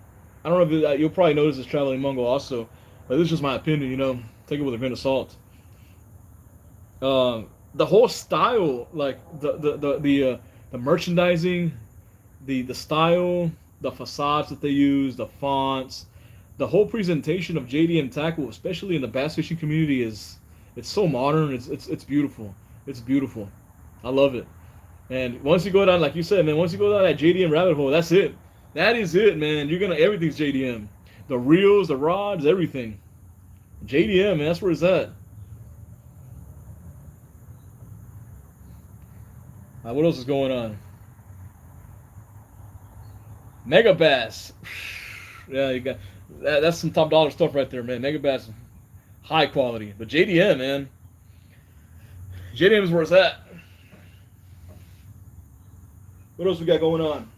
S1: I don't know if you'll probably notice this traveling manga also, but this is just my opinion. You know, take it with a grain of salt. The whole style, like the merchandising, the style, the facades that they use, the fonts, the whole presentation of JDM tackle, especially in the bass fishing community, it's so modern. It's beautiful. It's beautiful. I love it. And once you go down, like you said, man, once you go down that JDM rabbit hole, that's it. That is it, man. Everything's JDM. The reels, the rods, everything. JDM, man, that's where it's at. What else is going on? Mega Bass. Yeah, you got that's some top dollar stuff right there, man. Mega Bass, high quality. But JDM, man. JDM is where it's at. What else we got going on?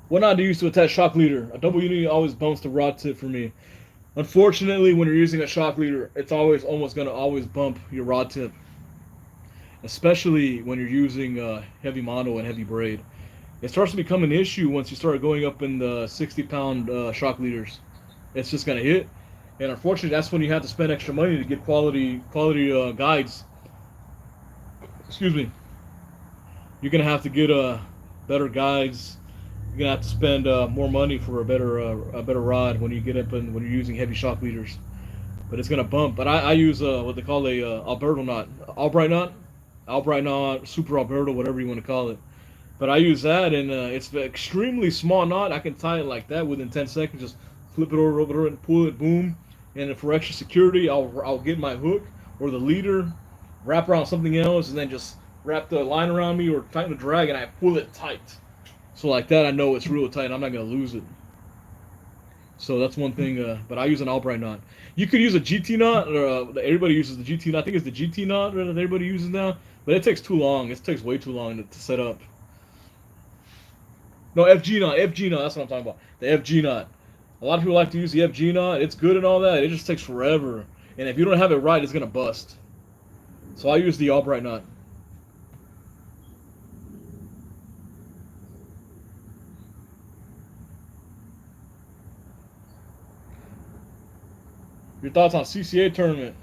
S1: What knot do you use to attach shock leader? A double unity always bumps the rod tip for me. Unfortunately, when you're using a shock leader, it's almost gonna bump your rod tip, especially when you're using heavy mono and heavy braid. It starts to become an issue once you start going up in the 60-pound shock leaders. It's just gonna hit, and unfortunately, that's when you have to spend extra money to get quality guides. Excuse me. You're gonna have to get better guides. You're gonna have to spend more money for a better rod when you get up and when you're using heavy shock leaders. But it's gonna bump. But I use what they call a Alberto knot, Albright knot, Super Alberto, whatever you want to call it. But I use that, and it's an extremely small knot. I can tie it like that within 10 seconds. Just flip it over and pull it, boom. And for extra security, I'll get my hook or the leader, wrap around something else, and then just wrap the line around me or tighten the drag, and I pull it tight. So like that, I know it's real tight. I'm not gonna lose it. So that's one thing. But I use an Albright knot. You could use a GT knot, or everybody uses the GT knot. I think it's the GT knot that everybody uses now. But it takes too long. It takes way too long to set up. No, FG knot. FG knot. That's what I'm talking about. The FG knot. A lot of people like to use the FG knot. It's good and all that. It just takes forever. And if you don't have it right, it's gonna bust. So I use the Albright knot. Your thoughts on CCA tournament?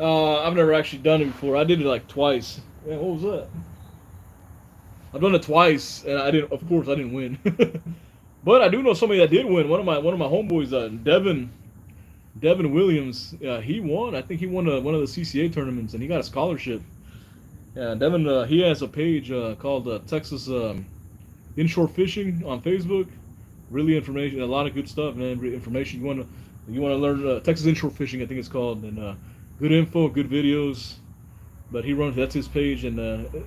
S1: I've never actually done it before. I did it like twice. Man, what was that? I've done it twice, and Of course, I didn't win. But I do know somebody that did win. One of my homeboys, Devin Williams. He won. I think he won one of the CCA tournaments, and he got a scholarship. Yeah, Devin. He has a page called Texas Inshore Fishing on Facebook. Really information, a lot of good stuff, man. Information you want to learn Texas Inshore Fishing, I think it's called, and good info, good videos. But that's his page, and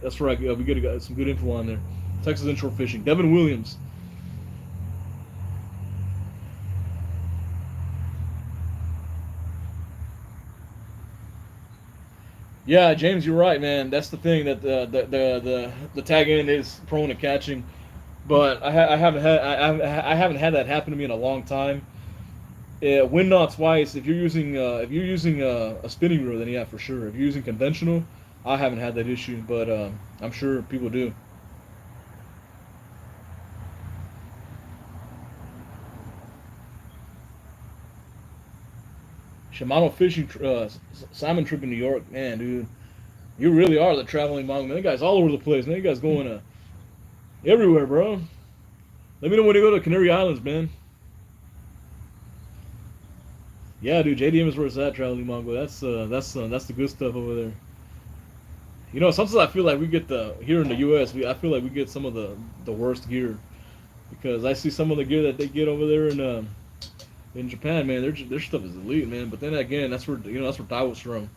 S1: that's where we get some good info on there. Texas Inshore Fishing, Devin Williams. Yeah, James, you're right, man. That's the thing, that the tag end is prone to catching, but I haven't had that happen to me in a long time. Wind knots wise, if you're using a spinning reel, then yeah, for sure. If you're using conventional, I haven't had that issue, but I'm sure people do. Shimano fishing, salmon trip in New York, man, dude. You really are the traveling manga, man. That guy's all over the place, man. You guys going everywhere, bro. Let me know when you go to Canary Islands, man. Yeah, dude, JDM is where it's at, traveling manga. That's the good stuff over there. You know, sometimes I feel like we get the here in the U.S. I feel like we get some of the worst gear because I see some of the gear that they get over there in Japan, man. Their stuff is elite, man. But then again, that's where Daiwa's from.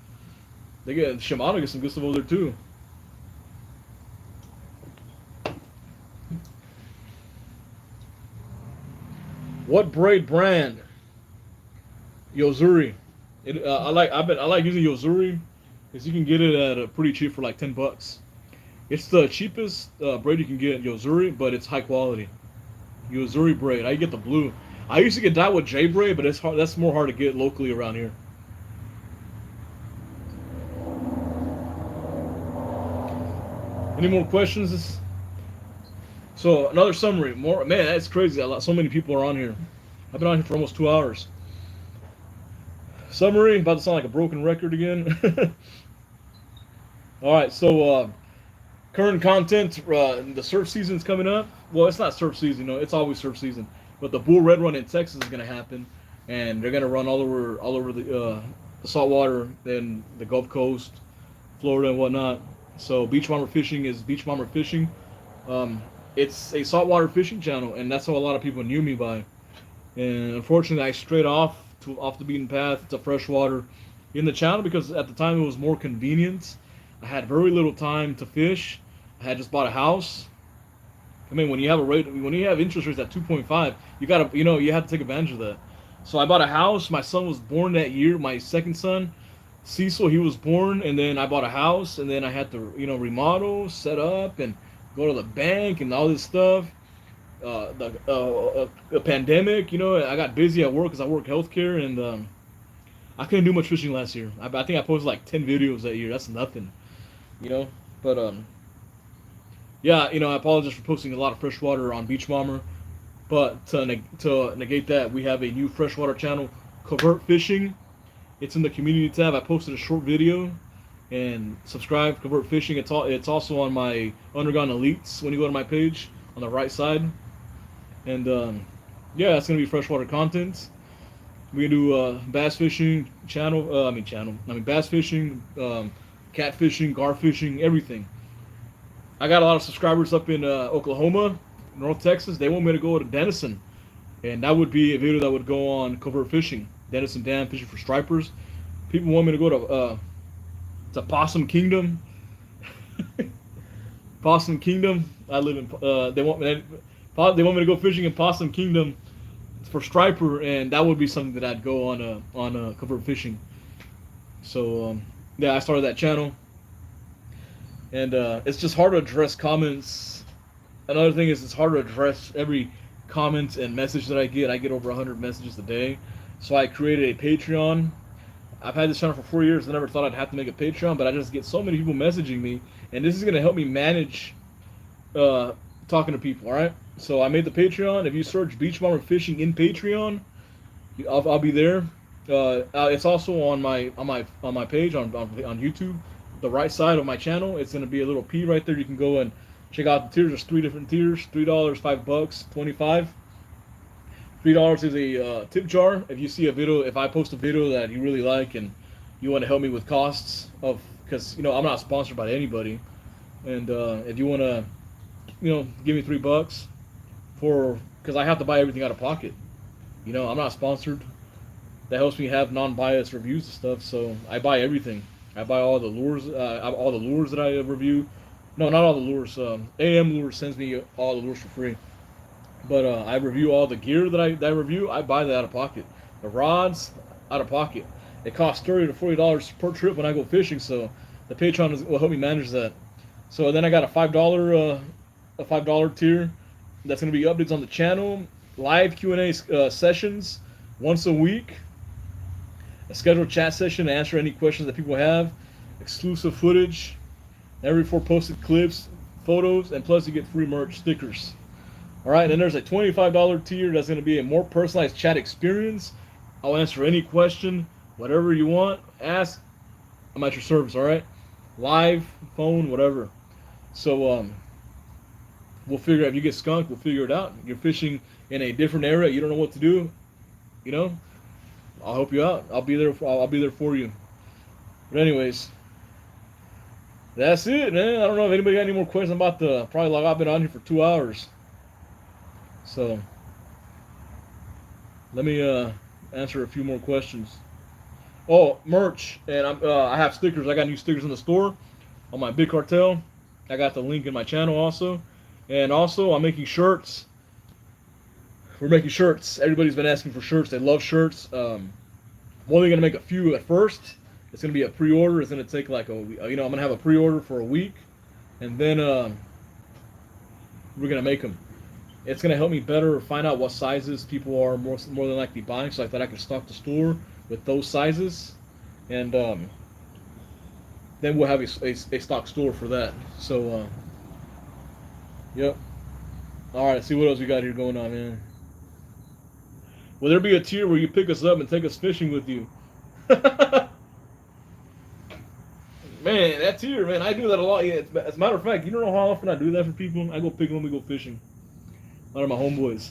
S1: They get Shimano gets some good stuff over there too. What braid brand? Yozuri. I like using Yozuri because you can get it at a pretty cheap for like $10. It's the cheapest braid you can get at Yozuri, but it's high quality. Yozuri braid. I get the blue. I used to get Daiwa J braid, but it's hard. That's more hard to get locally around here. Any more questions? So another summary. More man, that's crazy. So many people are on here. I've been on here for almost 2 hours. Summary. About to sound like a broken record again. All right. So current content. The surf season's coming up. Well, it's not surf season. No, it's always surf season. But the Bull Red Run in Texas is going to happen, and they're going to run all over the saltwater and the Gulf Coast, Florida and whatnot. So beach bomber fishing is beach bomber fishing. It's a saltwater fishing channel, and that's how a lot of people knew me by. And unfortunately, I strayed off the beaten path to freshwater in the channel because at the time it was more convenient. I had very little time to fish. I had just bought a house. I mean, when you have interest rates at 2.5, you have to take advantage of that. So I bought a house. My son was born that year. My second son, Cecil, he was born, and then I bought a house, and then I had to remodel, set up, and go to the bank and all this stuff. The pandemic, I got busy at work because I work healthcare, and I couldn't do much fishing last year. I think I posted like 10 videos that year. That's nothing, But yeah, I apologize for posting a lot of freshwater on Beach Bomber, but to negate that, we have a new freshwater channel, Covert Fishing. It's in the community tab. I posted a short video, and subscribe, Covert Fishing. It's also on my Undergone Elites when you go to my page on the right side. And yeah, it's gonna be freshwater content. We do bass fishing bass fishing, cat fishing, gar fishing, everything. I got a lot of subscribers up in Oklahoma, North Texas. They want me to go to Denison, and that would be a video that would go on Covert Fishing, Denison Dam fishing for stripers. People want me to go to Possum Kingdom. Possum Kingdom. I live in. They want me to go fishing in Possum Kingdom for striper, and that would be something that I'd go on Covert Fishing. So yeah, I started that channel. And it's just hard to address comments. Another thing is it's hard to address every comment and message that I get. I get over 100 messages a day. So I created a Patreon. I've had this channel for 4 years. I never thought I'd have to make a Patreon, but I just get so many people messaging me. And this is going to help me manage talking to people, all right? So I made the Patreon. If you search Beach Bomber Fishing in Patreon, I'll be there. It's also on my page on YouTube. The right side of my channel, it's going to be a little P right there. You can go and check out the tiers. There's 3 different tiers: $3, $5, $25. $3 is a tip jar. If you see a video, if I post a video that you really like and you want to help me with costs because I'm not sponsored by anybody, and if you want to, give me $3 because I have to buy everything out of pocket. I'm not sponsored. That helps me have non-biased reviews and stuff. So I buy everything. I buy all the lures that I review. No, not all the lures. AM Lures sends me all the lures for free. But I review all the gear that I review. I buy that out of pocket. The rods, out of pocket. It costs $30 to $40 per trip when I go fishing. So the Patreon will help me manage that. So then I got a $5 tier. That's going to be updates on the channel, live Q&A sessions once a week. A scheduled chat session to answer any questions that people have. exclusive footage, every 4 posted clips, photos, and plus you get free merch stickers. All right, and then there's a $25 tier that's going to be a more personalized chat experience. I'll answer any question, whatever you want, ask. I'm at your service. All right, live, phone, whatever. So we'll figure out if you get skunked. We'll figure it out. You're fishing in a different area. You don't know what to do. You know, I'll help you out. I'll be there. I'll be there for you. But anyways, that's it, man. I don't know if anybody got any more questions about the. Probably like I've been on here for 2 hours. So let me answer a few more questions. Oh, merch, and I have stickers. I got new stickers in the store on my Big Cartel. I got the link in my channel also, and also I'm making shirts. We're making shirts. Everybody's been asking for shirts. They love shirts. I'm only gonna make a few at first. It's gonna be a pre-order. It's gonna take like I'm gonna have a pre-order for a week, and then we're gonna make them. It's gonna help me better find out what sizes people are more than likely buying, so like that I can stock the store with those sizes, and then we'll have a stock store for that. So, yep. All right, let's see what else we got here going on, man. Will there be a tier where you pick us up and take us fishing with you? Man, that tier, man, I do that a lot. Yeah, as a matter of fact, you don't know how often I do that for people. I go pick them when we go fishing. A lot of my homeboys.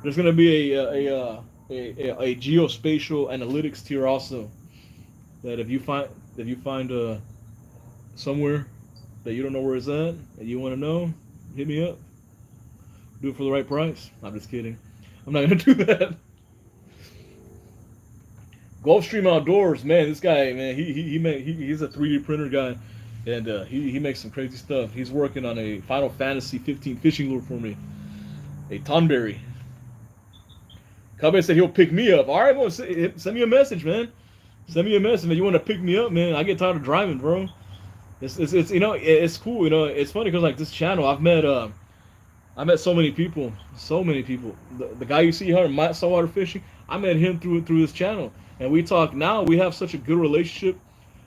S1: There's gonna be a geospatial analytics tier also. That if you find somewhere that you don't know where it's at and you want to know, hit me up. Do it for the right price. I'm just kidding. I'm not gonna do that. Gulfstream Outdoors, man, this guy, man, he's a 3D printer guy, and he makes some crazy stuff. He's working on a Final Fantasy 15 fishing lure for me, a Tonberry. Covert said he'll pick me up. All right, well, send me a message, man. Send me a message if you want to pick me up, man. I get tired of driving, bro. It's it's cool. It's funny because like this channel, I met so many people, The guy you see here, Matt Saltwater Fishing, I met him through this channel, and we talk now. We have such a good relationship.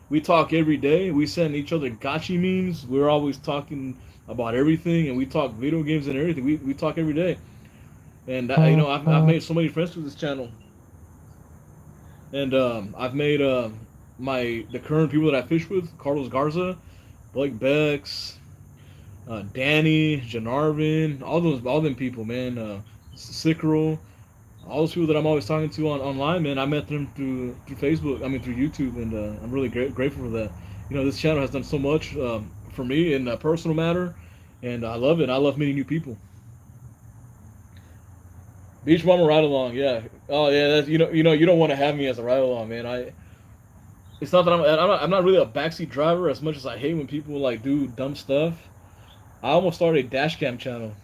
S1: We talk every day. We send each other gotcha memes. We're always talking about everything, and we talk video games and everything. We talk every day, and I've made so many friends through this channel, and I've made the current people that I fish with: Carlos Garza, Blake Bex, Danny, Janarvin, all them people, man. Cicero, all those people that I'm always talking to online, man. I met them through Facebook. I mean through YouTube, and I'm really grateful for that. This channel has done so much for me in a personal matter, and I love it. I love meeting new people. Beach Mama ride along, yeah. Oh yeah, that's, you don't want to have me as a ride along, man. It's not that I'm not really a backseat driver as much as I hate when people like do dumb stuff. I almost started a dash cam channel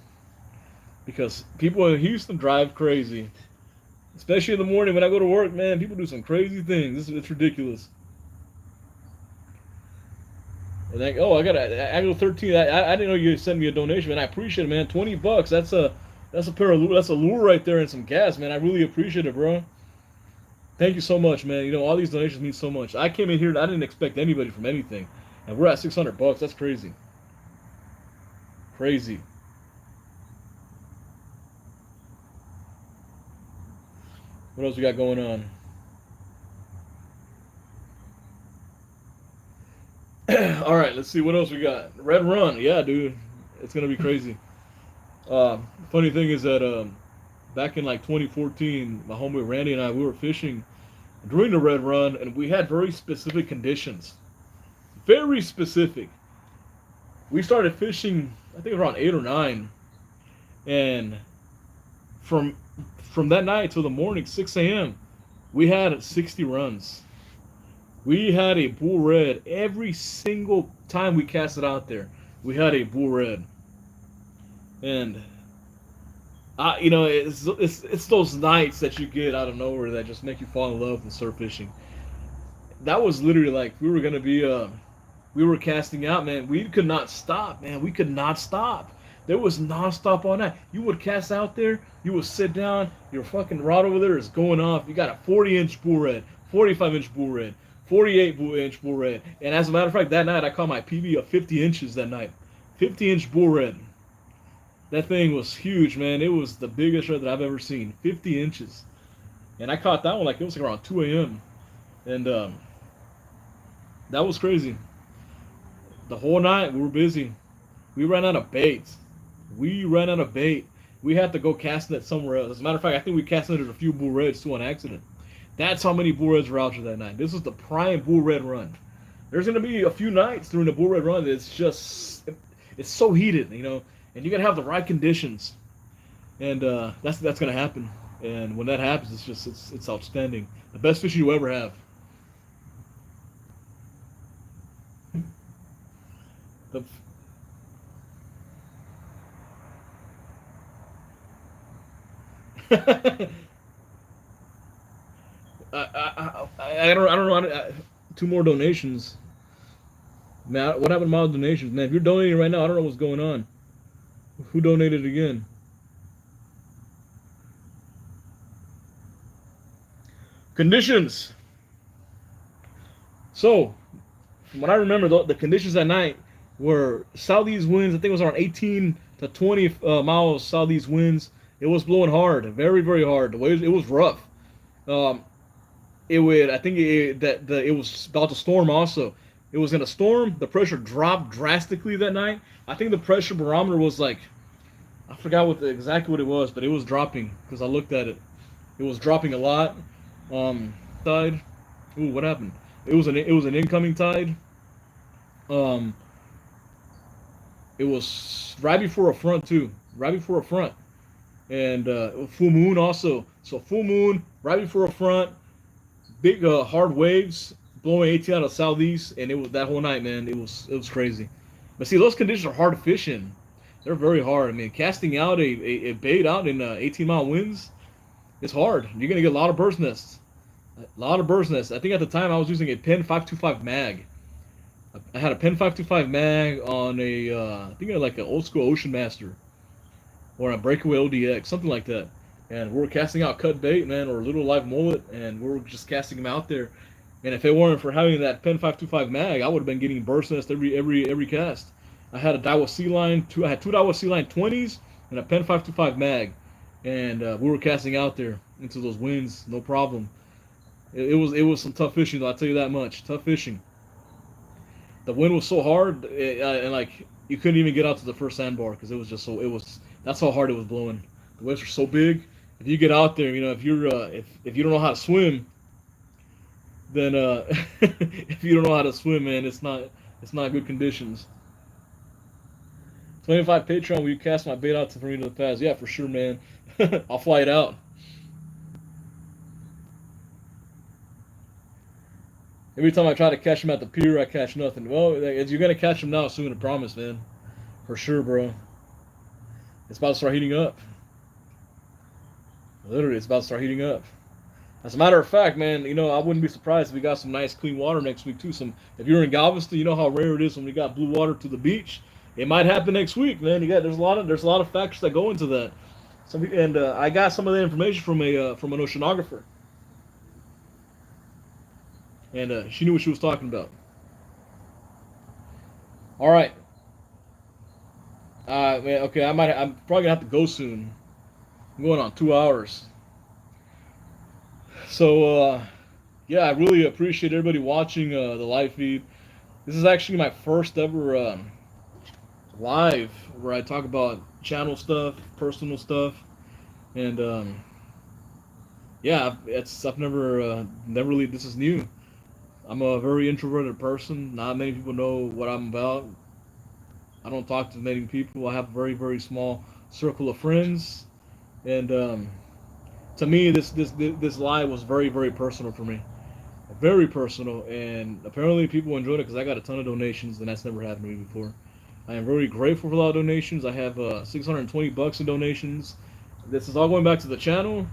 S1: because people in Houston drive crazy, especially in the morning when I go to work. Man, people do some crazy things. It's ridiculous. And like, I got Angle 13. I didn't know you sent me a donation, man. I appreciate it, man. $20. That's a lure right there and some gas, man. I really appreciate it, bro. Thank you so much, man. All these donations mean so much. I came in here, I didn't expect anybody from anything, and we're at $600. That's crazy. Crazy. What else we got going on? All right, let's see what else we got. Red Run, yeah, dude, it's gonna be crazy. Funny thing is that back in like 2014, my homeboy Randy and we were fishing during the Red Run, and we had very specific conditions. Very specific. We started fishing, I think around 8 or 9, and from that night till the morning, 6 a.m., we had 60 runs. We had a bull red every single time we cast it out there. We had a bull red, and it's those nights that you get out of nowhere that just make you fall in love with surf fishing. That was literally like we were casting out, man. We could not stop, man. We could not stop. There was nonstop all night. You would cast out there, you would sit down, your fucking rod over there is going off. You got a 40-inch bull red, 45-inch bull red, 48-inch bull red. And as a matter of fact, that night I caught my PB of 50 inches that night. 50-inch bull red. That thing was huge, man. It was the biggest red that I've ever seen. 50 inches. And I caught that one like it was like around 2 a.m. And that was crazy. The whole night we were busy. We ran out of bait. We ran out of bait. We had to go casting it somewhere else. As a matter of fact, I think we casted a few bull reds too on accident. That's how many bull reds were out there that night. This was the prime bull red run. There's gonna be a few nights during the bull red run that it's so heated, you know, and you gotta have the right conditions, and that's gonna happen. And when that happens, it's outstanding. The best fishing you ever have. The I don't know. Two more donations. Man, what happened to my donations? Man, if you're donating right now, I don't know what's going on. Who donated again? Conditions. So, from what I remember, the conditions that night were southeast winds. I think it was around 18 to 20 miles southeast winds. It was blowing hard, very, very hard. The waves, it was rough. It would, I think it was about to storm also. It was going to storm. The pressure dropped drastically that night. I think the pressure barometer was like, I forgot exactly what it was, but it was dropping because I looked at it. It was dropping a lot. Tide. Ooh, what happened? It was an incoming tide. It was right before a front too. Right before a front, and full moon also. So full moon right before a front. Big hard waves blowing 18 out of southeast, and it was that whole night, man. It was crazy. But see, those conditions are hard to fish in. They're very hard. I mean, casting out a bait out in 18-mile winds, it's hard. You're gonna get a lot of bird's nests. A lot of bird's nests. I think at the time I was using a Pen 525 mag. I had a Pen 525 mag on I think like an old school Ocean Master or a Breakaway ODX, something like that. And we were casting out cut bait, man, or little live mullet, and we were just casting them out there. And if it weren't for having that Pen 525 mag, I would have been getting burst nest every cast. I had a Daiwa Sea Line, I had two Daiwa Sea Line 20s and a Pen 525 mag, and we were casting out there into those winds, no problem. It was some tough fishing, though, I'll tell you that much. Tough fishing. The wind was so hard, and like you couldn't even get out to the first sandbar because it was just that's how hard it was blowing. The waves were so big. If you get out there, you know, if you're if you don't know how to swim, then if you don't know how to swim, man, it's not good conditions. 25 Patreon, will you cast my bait out for me to the pass? Yeah, for sure, man. I'll fly it out. Every time I try to catch him at the pier, I catch nothing. Well, you're gonna catch him now soon, I promise, man. For sure, bro. It's about to start heating up. Literally, it's about to start heating up. As a matter of fact, man, you know, I wouldn't be surprised if we got some nice clean water next week too. If you're in Galveston, you know how rare it is when we got blue water to the beach. It might happen next week, man. There's a lot of factors that go into that. I got some of the information from an oceanographer, and she knew what she was talking about. All right, man. Okay, I'm probably gonna have to go soon. I'm going on 2 hours. So, yeah, I really appreciate everybody watching the live feed. This is actually my first ever live where I talk about channel stuff, personal stuff, and yeah, I've never really. This is new. I'm a very introverted person. Not many people know what I'm about. I don't talk to many people. I have a very, very small circle of friends, and to me, this live was very, very personal for me. Very personal, and apparently people enjoyed it because I got a ton of donations, and that's never happened to me before. I am very grateful for a lot of donations. I have $620 in donations. This is all going back to the channel.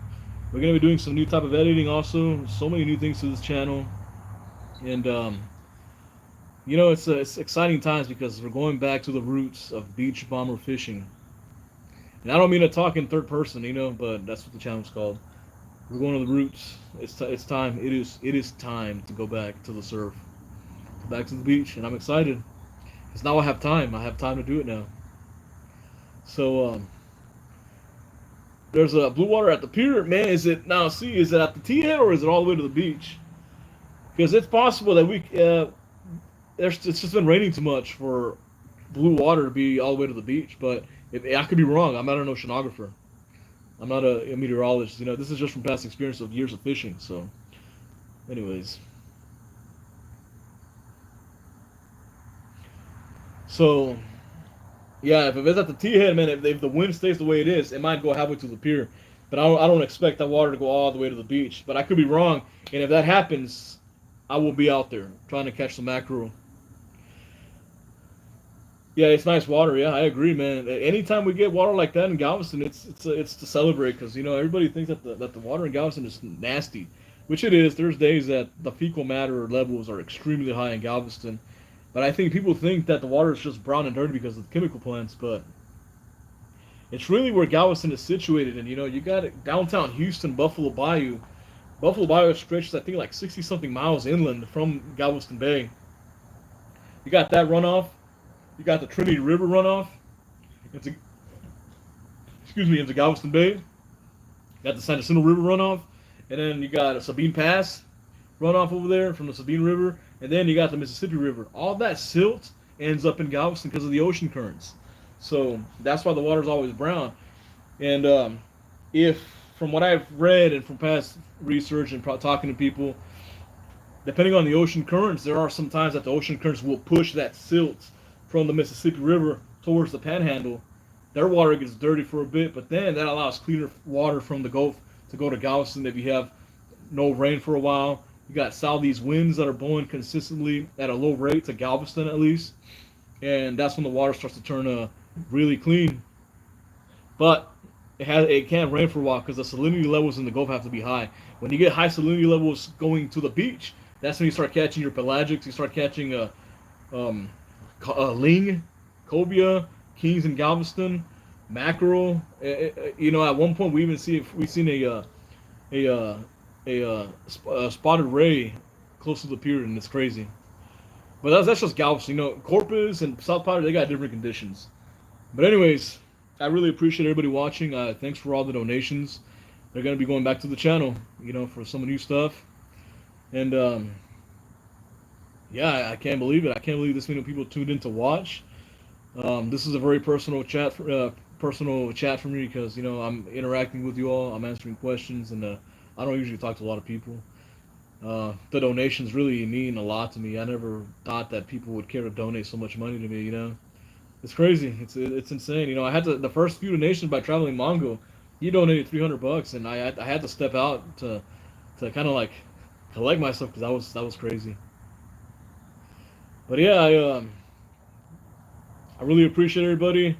S1: We're going to be doing some new type of editing also. So many new things to this channel. And, you know, it's exciting times because we're going back to the roots of beach bomber fishing. And I don't mean to talk in third person, you know, but that's what the channel's called. We're going to the roots. It's time. It is time to go back to the surf, back to the beach, and I'm excited because now I have time. I have time to do it now. So there's a blue water at the pier, man. Is it now? See, is it at the T head or is it all the way to the beach? Because it's possible that it's just been raining too much for blue water to be all the way to the beach. But I could be wrong. I'm not an oceanographer. I'm not a meteorologist. This is just from past experience of years of fishing. So, anyways, so yeah, if it's at the T head, man, if the wind stays the way it is, it might go halfway to the pier. But I don't expect that water to go all the way to the beach. But I could be wrong. And if that happens, I will be out there trying to catch some mackerel. Yeah, it's nice water. Yeah, I agree, man. Anytime we get water like that in Galveston, it's to celebrate because everybody thinks that the water in Galveston is nasty, which it is. There's days that the fecal matter levels are extremely high in Galveston, but I think people think that the water is just brown and dirty because of the chemical plants, but it's really where Galveston is situated. And you got it, downtown Houston, Buffalo Bayou. Buffalo Bayou stretches, I think, like 60 something miles inland from Galveston Bay. You got that runoff. You got the Trinity River runoff into, into Galveston Bay. You got the San Jacinto River runoff, and then you got a Sabine Pass runoff over there from the Sabine River, and then you got the Mississippi River. All that silt ends up in Galveston because of the ocean currents. So that's why the water's always brown. And if, from what I've read and from past research and talking to people, depending on the ocean currents, there are some times that the ocean currents will push that silt from the Mississippi River towards the Panhandle. Their water gets dirty for a bit, but then that allows cleaner water from the Gulf to go to Galveston if you have no rain for a while. You got southeast winds that are blowing consistently at a low rate to Galveston at least, and that's when the water starts to turn really clean. But it can't rain for a while because the salinity levels in the Gulf have to be high. When you get high salinity levels going to the beach, that's when you start catching your pelagics. You start catching ling, cobia, kings in Galveston, mackerel. At one point we seen a spotted ray close to the pier, and it's crazy. But that's just Galveston. Corpus and South Powder, they got different conditions. But anyways, I really appreciate everybody watching. Thanks for all the donations. They're gonna be going back to the channel, for some new stuff. And yeah, I can't believe it. I can't believe this many people tuned in to watch. This is a very personal chat for me because I'm interacting with you all. I'm answering questions, and I don't usually talk to a lot of people. The donations really mean a lot to me. I never thought that people would care to donate so much money to me. It's crazy. It's insane. I had the first few donations by Traveling Mongo. He donated $300, and I had to step out to kind of like collect myself because that was crazy. But yeah, I really appreciate everybody.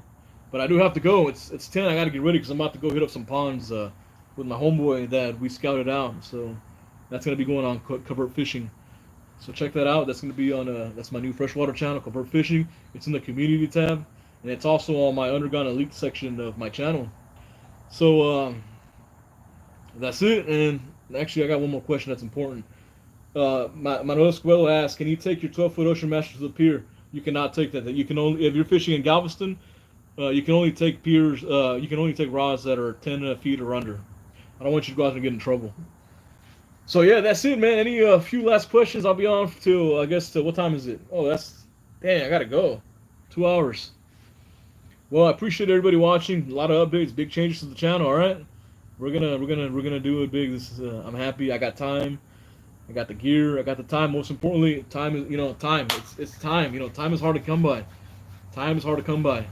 S1: But I do have to go. It's 10. I got to get ready because I'm about to go hit up some ponds with my homeboy that we scouted out. So that's gonna be going on Covert Fishing. So check that out. That's gonna be on that's my new freshwater channel, Covert Fishing. It's in the community tab, and it's also on my Undergone Elite section of my channel. So that's it. And actually, I got one more question that's important. Manuel Escuelo asked, can you take your 12-foot Ocean Master to the pier? You cannot take that. You can only, if you're fishing in Galveston, you can only take piers. You can only take rods that are 10 feet or under. I don't want you to go out and get in trouble. So yeah, that's it, man. Any few last questions? I'll be on till what time is it? Oh, dang, I gotta go. 2 hours. Well, I appreciate everybody watching. A lot of updates, big changes to the channel. All right, we're gonna do it big. This is I'm happy. I got time. I got the gear. I got the time. Most importantly, time is time. It's time. Time is hard to come by. Time is hard to come by.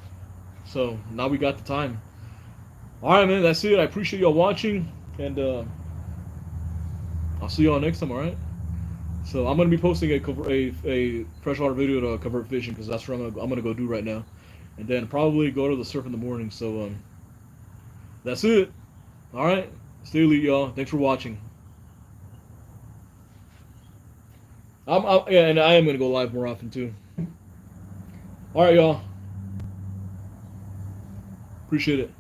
S1: So now we got the time. All right, man. That's it. I appreciate y'all watching, and I'll see y'all next time. All right. So I'm gonna be posting a freshwater video to Covert Fishing because that's what I'm gonna go do right now, and then probably go to the surf in the morning. So that's it. All right. Stay elite, y'all. Thanks for watching. Yeah, and I am gonna go live more often too. All right, y'all. Appreciate it.